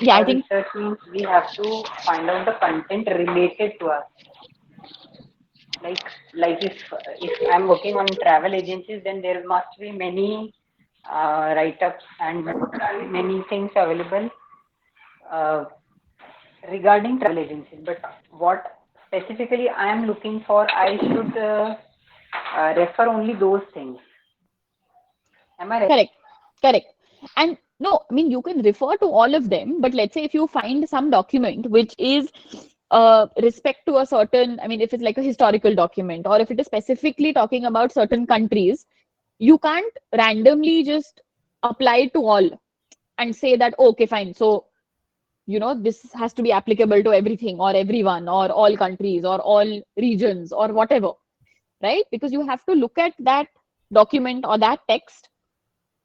Yeah, I think Research means we have to find out the content related to us. Like if I'm working on travel agencies, then there must be many write-ups and many things available regarding travel agencies. But what specifically I am looking for, I should refer only those things. Am I right? Correct. And no, I mean, you can refer to all of them, but let's say if you find some document which is respect to a certain, I mean, if it's like a historical document, or if it is specifically talking about certain countries, you can't randomly just apply it to all and say that, oh, okay, fine. So, this has to be applicable to everything or everyone or all countries or all regions or whatever, right? Because you have to look at that document or that text,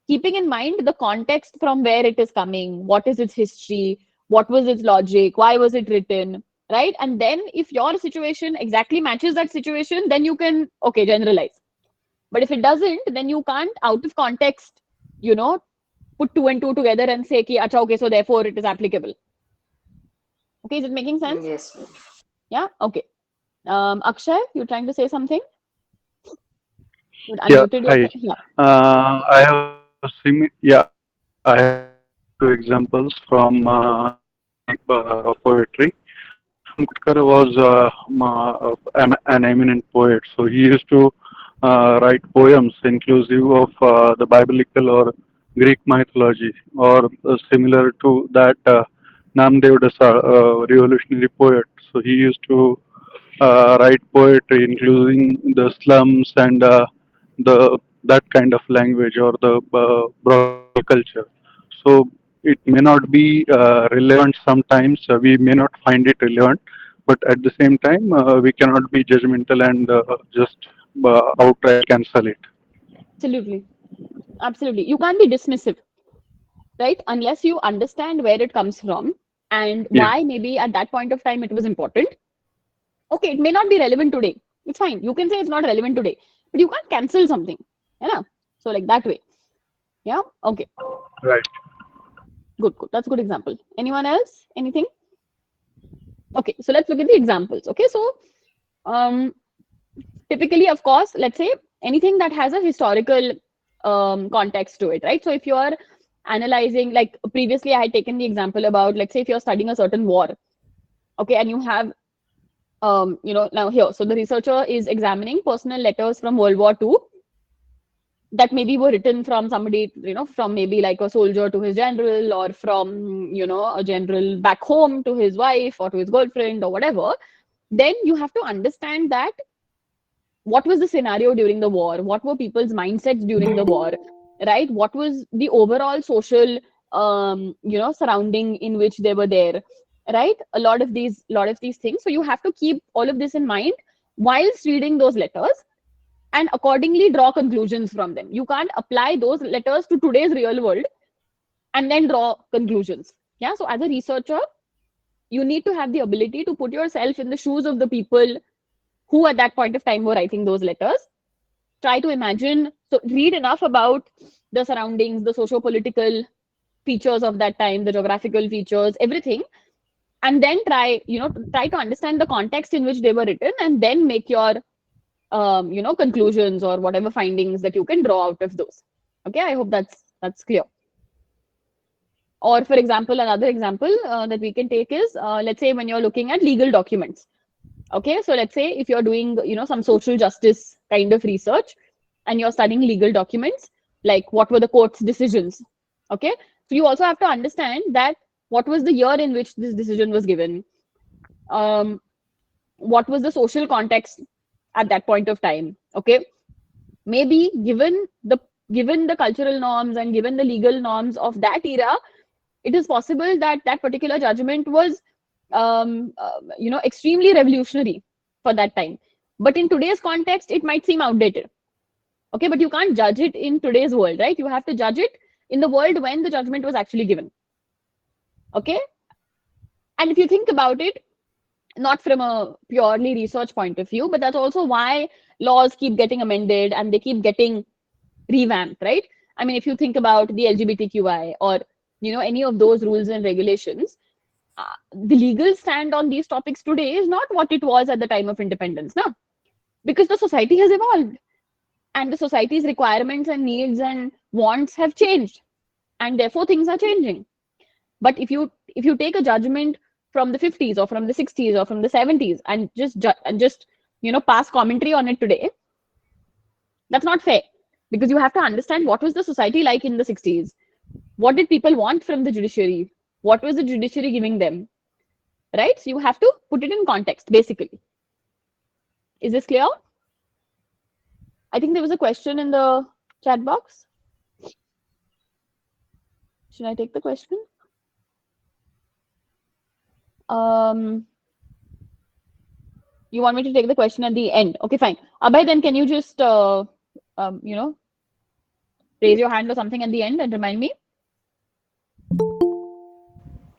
keeping in mind the context from where it is coming, what is its history, what was its logic, why was it written, right? And then if your situation exactly matches that situation, then you can, okay, generalize. But if it doesn't, then you can't, out of context, put two and two together and say, ki, acha, okay, so therefore it is applicable. Okay, is it making sense? Yes. Yeah, okay. Akshay, you're trying to say something? You Yeah, unmuted hi. yourself. I have I have two examples from poetry. Ambedkar was an eminent poet, so he used to write poems inclusive of the biblical or Greek mythology, or similar to that Namdev Dasa, revolutionary poet. So he used to write poetry including the slums and the that kind of language or the broad culture. So it may not be relevant sometimes. We may not find it relevant, but at the same time, we cannot be judgmental and just outright cancel it. Absolutely. You can't be dismissive, right? Unless you understand where it comes from and Yeah. why maybe at that point of time it was important. Okay, it may not be relevant today. It's fine. You can say it's not relevant today, but you can't cancel something. Yeah. So like that way. Yeah. Okay. Right. Good. That's a good example. Anyone else? Anything? Okay. So let's look at the examples. Okay. So typically, of course, let's say anything that has a historical context to it, right? So if you're analyzing, like previously I had taken the example about, let's say if you're studying a certain war, okay, and you have now here, so the researcher is examining personal letters from World War II that maybe were written from somebody, from maybe like a soldier to his general, or from, a general back home to his wife or to his girlfriend or whatever. Then you have to understand that what was the scenario during the war, what were people's mindsets during the war, right? What was the overall social surrounding in which they were there, right? A lot of these things. So you have to keep all of this in mind whilst reading those letters, and accordingly draw conclusions from them. You can't apply those letters to today's real world and then draw conclusions. Yeah. So as a researcher, you need to have the ability to put yourself in the shoes of the people who at that point of time were writing those letters. Try to imagine, so read enough about the surroundings, the socio-political features of that time, the geographical features, everything, and then try to understand the context in which they were written, and then make your conclusions or whatever findings that you can draw out of those. Okay, I hope that's clear. Or for example, another example that we can take is, let's say when you're looking at legal documents. Okay, so let's say if you're doing, some social justice kind of research and you're studying legal documents, like what were the court's decisions. Okay, so you also have to understand that what was the year in which this decision was given. What was the social context at that point of time. Okay, maybe given the cultural norms and given the legal norms of that era, it is possible that that particular judgment was extremely revolutionary for that time, but in today's context it might seem outdated. Okay, but you can't judge it in today's world, right? You have to judge it in the world when the judgment was actually given. Okay, and if you think about it, not from a purely research point of view, but that's also why laws keep getting amended and they keep getting revamped, right? I mean, if you think about the LGBTQI or any of those rules and regulations, the legal stand on these topics today is not what it was at the time of independence, no, because the society has evolved and the society's requirements and needs and wants have changed, and therefore things are changing. But if you take a judgment from the 50s or from the 60s or from the 70s and just pass commentary on it today, that's not fair, because you have to understand what was the society like in the 60s, what did people want from the judiciary, what was the judiciary giving them, right? So you have to put it in context, basically. Is this clear? I think there was a question in the chat box. Should I take the question? You want me to take the question at the end? Okay, fine. Abhay, then can you just raise your hand or something at the end and remind me?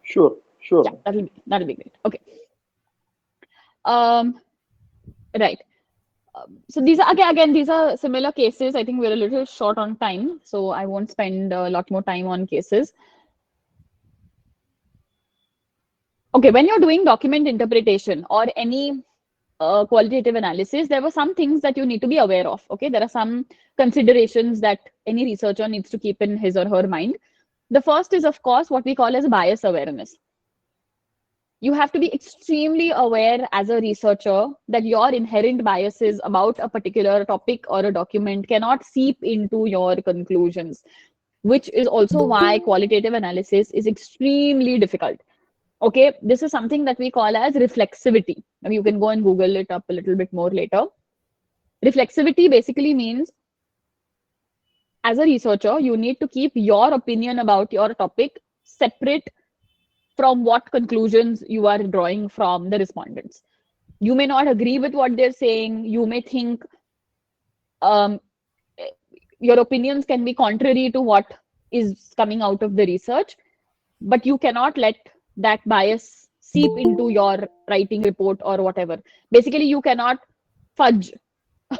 Sure. Yeah, that'll be great. Okay. Right. So these are again these are similar cases. I think we're a little short on time, so I won't spend a lot more time on cases. Okay, when you're doing document interpretation or any qualitative analysis, there were some things that you need to be aware of. Okay, there are some considerations that any researcher needs to keep in his or her mind. The first is, of course, what we call as bias awareness. You have to be extremely aware as a researcher that your inherent biases about a particular topic or a document cannot seep into your conclusions, which is also why qualitative analysis is extremely difficult. Okay, this is something that we call as reflexivity. I mean, you can go and Google it up a little bit more later. Reflexivity basically means, as a researcher, you need to keep your opinion about your topic separate from what conclusions you are drawing from the respondents. You may not agree with what they're saying. You may think your opinions can be contrary to what is coming out of the research, but you cannot let that bias seep into your writing report or whatever. Basically, you cannot fudge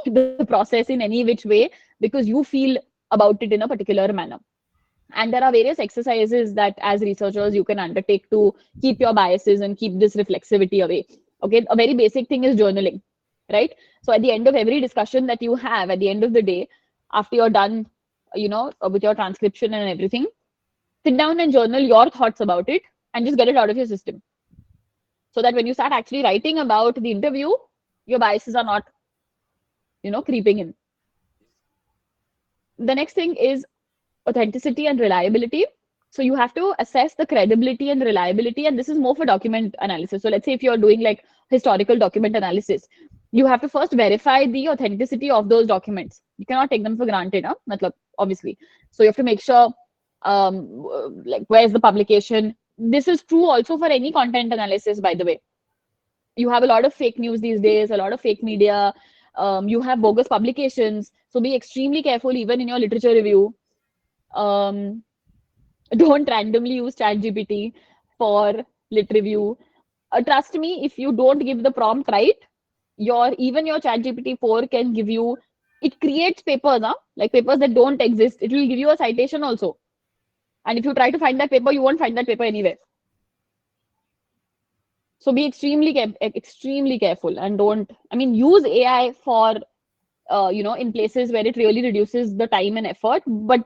the process in any which way because you feel about it in a particular manner. And there are various exercises that as researchers you can undertake to keep your biases and keep this reflexivity away. Okay, a very basic thing is journaling, right? So at the end of every discussion that you have, at the end of the day, after you're done with your transcription and everything, sit down and journal your thoughts about it and just get it out of your system. So that when you start actually writing about the interview, your biases are not, creeping in. The next thing is authenticity and reliability. So you have to assess the credibility and reliability, and this is more for document analysis. So let's say if you're doing like historical document analysis, you have to first verify the authenticity of those documents. You cannot take them for granted, obviously. So you have to make sure, like, where's the publication? This is true also for any content analysis, by the way. You have a lot of fake news these days, a lot of fake media. You have bogus publications. So be extremely careful even in your literature review. Don't randomly use ChatGPT for lit review. Trust me, if you don't give the prompt right, even your ChatGPT 4 can give you, it creates papers, like papers that don't exist. It will give you a citation also. And if you try to find that paper, you won't find that paper anywhere. So be extremely careful, and use AI for, in places where it really reduces the time and effort, but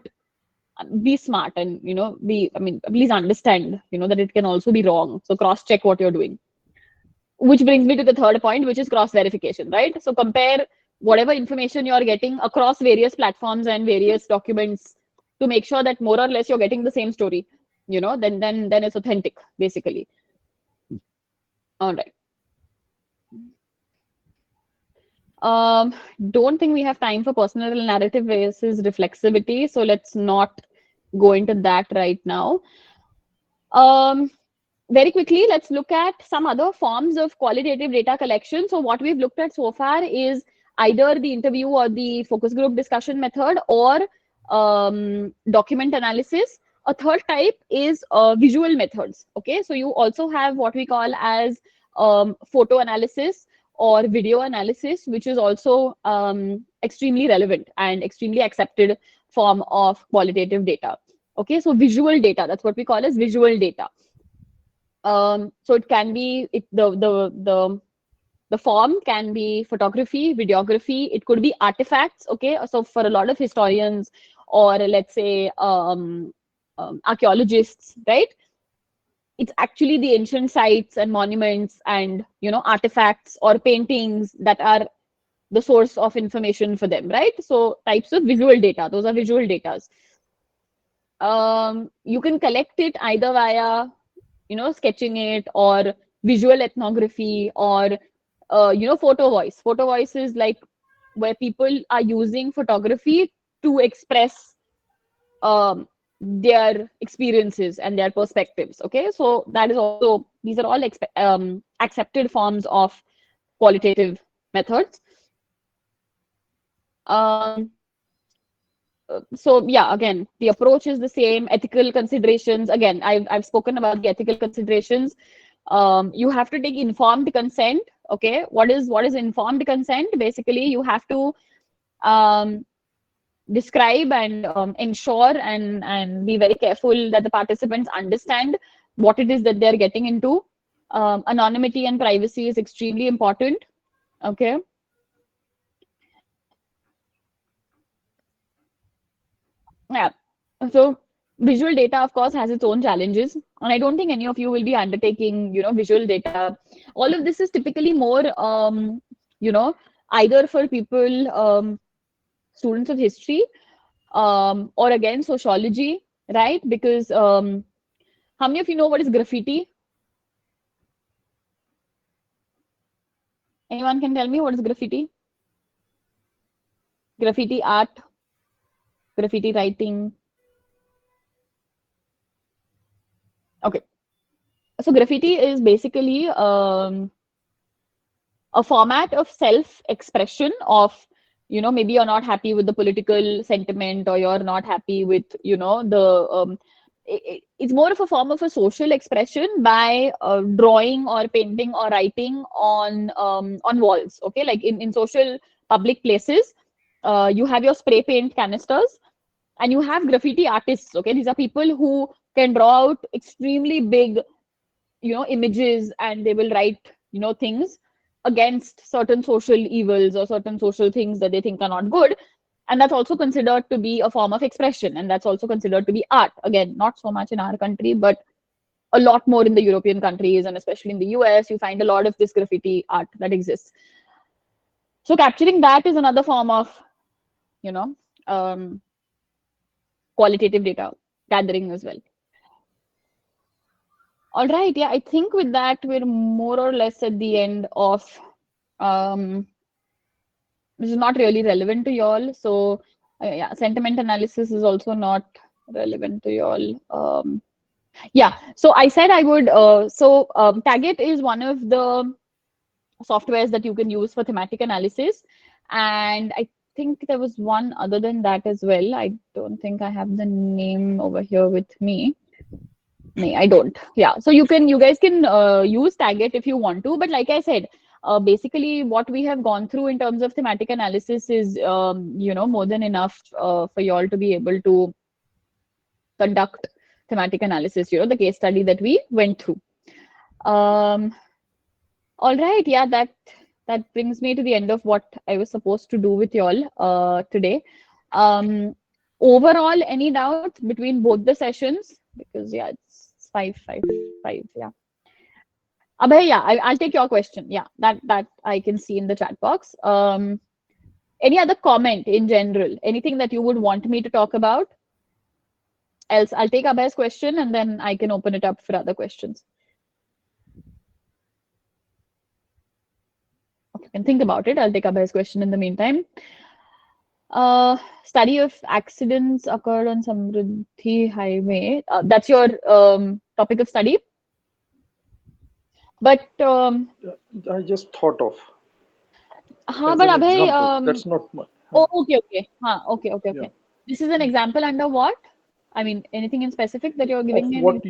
be smart and, please understand, that it can also be wrong. So cross check what you're doing. Which brings me to the third point, which is cross verification, right? So compare whatever information you're getting across various platforms and various documents to make sure that more or less you're getting the same story, then it's authentic, basically. All right. Don't think we have time for personal narrative versus reflexivity, so let's not go into that right now. Very quickly, let's look at some other forms of qualitative data collection. So what we've looked at so far is either the interview or the focus group discussion method, or document analysis. A third type is visual methods. Okay, so you also have what we call as photo analysis or video analysis, which is also extremely relevant and extremely accepted form of qualitative data. Okay, so visual data, that's what we call as visual data. So it can be, the form can be photography, videography, it could be artifacts. Okay, so for a lot of historians, or let's say archaeologists, right, it's actually the ancient sites and monuments and artifacts or paintings that are the source of information for them, right? So types of visual data, those are visual data. You can collect it either via sketching it, or visual ethnography, or photo voice. Photo voice is like where people are using photography to express their experiences and their perspectives. Okay, so that is also, these are all accepted forms of qualitative methods. So yeah, again, the approach is the same. Ethical considerations, again, I've spoken about the ethical considerations. You have to take informed consent. Okay, what is informed consent? Basically, you have to describe and ensure and be very careful that the participants understand what it is that they're getting into. Anonymity and privacy is extremely important. Okay. Yeah. So visual data, of course, has its own challenges, and I don't think any of you will be undertaking, visual data. All of this is typically more, either for people, students of history, or again sociology, right? Because how many of you know what is graffiti? Anyone can tell me what is graffiti? Graffiti art, graffiti writing. Okay, so graffiti is basically a format of self-expression of, maybe you're not happy with the political sentiment, or you're not happy with, it's more of a form of a social expression by drawing or painting or writing on walls. Okay, like in social public places, you have your spray paint canisters, and you have graffiti artists. Okay, these are people who can draw out extremely big, images, and they will write, things against certain social evils or certain social things that they think are not good. And that's also considered to be a form of expression, and that's also considered to be art. Again, not so much in our country, but a lot more in the European countries, and especially in the US, you find a lot of this graffiti art that exists. So capturing that is another form of, you know, qualitative data gathering as well. All right, yeah, I think with that, we're more or less at the end of, this is not really relevant to y'all. So yeah, sentiment analysis is also not relevant to y'all. Yeah, so I said I would, Taggit is one of the softwares that you can use for thematic analysis. And I think there was one other than that as well. I don't think I have the name over here with me. No, I don't. Yeah, so you guys can use Taggit if you want to. But like I said, basically what we have gone through in terms of thematic analysis is, more than enough for y'all to be able to conduct thematic analysis, the case study that we went through. All right, yeah, that brings me to the end of what I was supposed to do with y'all today. Overall, any doubts between both the sessions? Because yeah, it's 5, yeah. Abhay, yeah, I'll take your question. Yeah, that I can see in the chat box. Any other comment in general? Anything that you would want me to talk about? Else, I'll take Abhay's question and then I can open it up for other questions. Okay, you can think about it. I'll take Abhay's question in the meantime. Study of accidents occurred on Samruddhi Highway. That's your topic of study. But I just thought of. but Abhay, that's not much. Oh, okay. Okay. Yeah. This is an example under what? I mean, anything in specific that you're giving me? What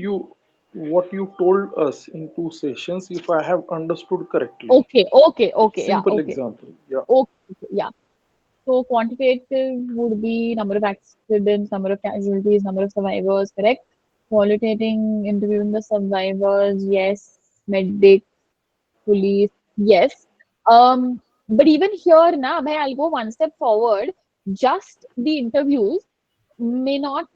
you told us in 2 sessions, if I have understood correctly. Okay. Simple yeah, example. Yeah. Okay, yeah. So quantitative would be number of accidents, number of casualties, number of survivors, correct? Qualitating, interviewing the survivors, yes. Medic, police, yes. But even here, now, I'll go one step forward. Just the interviews may not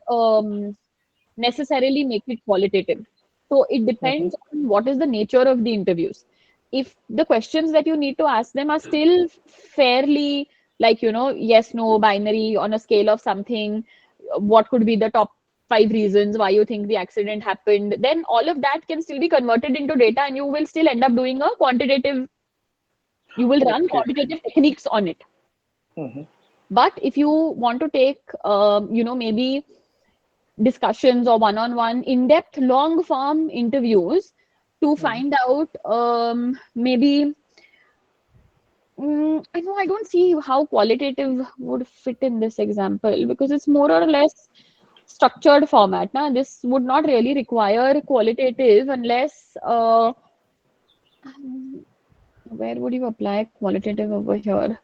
necessarily make it qualitative. So it depends on what is the nature of the interviews. If the questions that you need to ask them are still fairly like, yes, no, binary on a scale of something, what could be the top 5 reasons why you think the accident happened, then all of that can still be converted into data and you will still end up doing a quantitative, you will run quantitative techniques on it. But if you want to take, maybe discussions or one-on-one in-depth long form interviews to find out maybe I don't see how qualitative would fit in this example because it's more or less structured format. Now this would not really require qualitative unless where would you apply qualitative over here?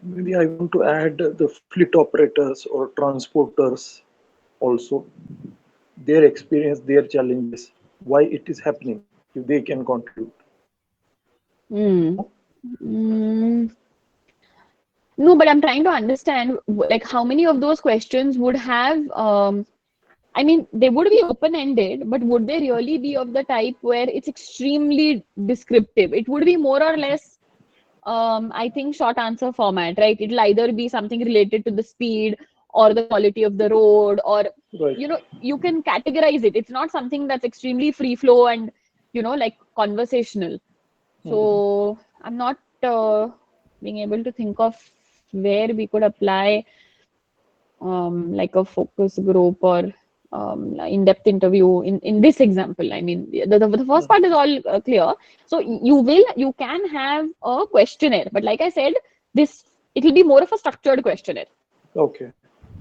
Maybe I want to add the fleet operators or transporters also, their experience, their challenges, why it is happening, if they can contribute. No, but I'm trying to understand like how many of those questions would have I mean, they would be open-ended, but would they really be of the type where it's extremely descriptive? It would be more or less, I think, short answer format, right? It'll either be something related to the speed or the quality of the road, or, you can categorize it. It's not something that's extremely free flow and, like conversational. So I'm not being able to think of where we could apply like a focus group or in-depth interview in this example. I mean, the first part is all clear. So you can have a questionnaire, but like I said, it will be more of a structured questionnaire. Okay.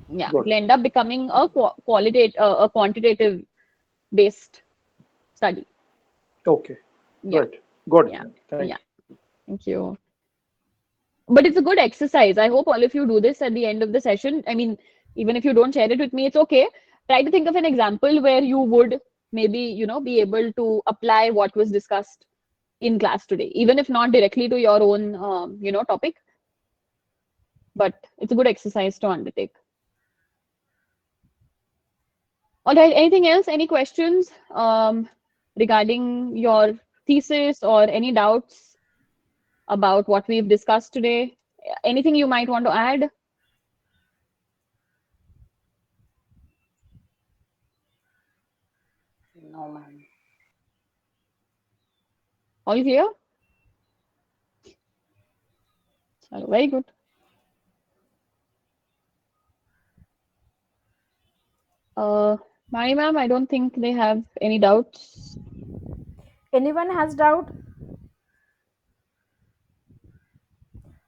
Yeah, it will end up becoming a quantitative based study. Okay. Yeah. Right. Got it. Yeah. Thank you. But it's a good exercise. I hope all of you do this at the end of the session. I mean, even if you don't share it with me, it's okay. Try to think of an example where you would maybe, be able to apply what was discussed in class today, even if not directly to your own, topic. but it's a good exercise to undertake. All right, anything else? Any questions regarding your thesis or any doubts about what we've discussed today? Anything you might want to add? No, ma'am. All clear? Very good. Mari ma'am, I don't think they have any doubts. Anyone has doubt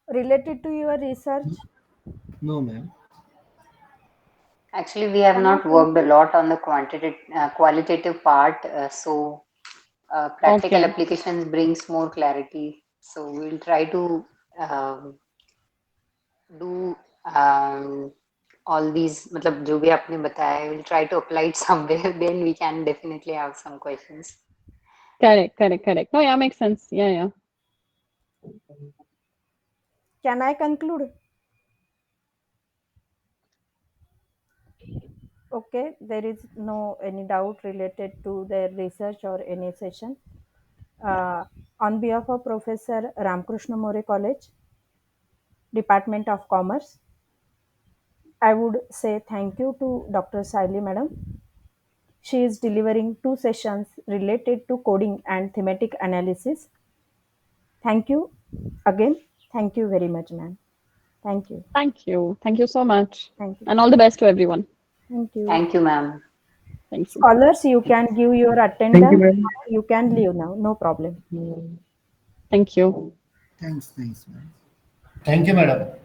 related to your research? No, ma'am. Actually, we have Can I not worked a conclude? lot on the qualitative part, so practical Okay, applications brings more clarity. So we'll try to do all these, मतलब जो भी आपने बताया, we'll try to apply it somewhere. Then we can definitely have some questions. correct. No, yeah, makes sense. Yeah. Can I conclude? Okay, there is no any doubt related to their research or any session. On behalf of Professor Ramkrishna More College, Department of Commerce, I would say thank you to Dr. Saylee Madam. She is delivering 2 sessions related to coding and thematic analysis. Thank you again. Thank you very much, ma'am. Thank you. Thank you. Thank you so much. Thank you. And all the best to everyone. Thank you. Thank you, ma'am. Thank you. Scholars, you can give your Thank you, attendance. ma'am. You can leave now. No problem. Thank you. Thanks, ma'am. Thank you, madam.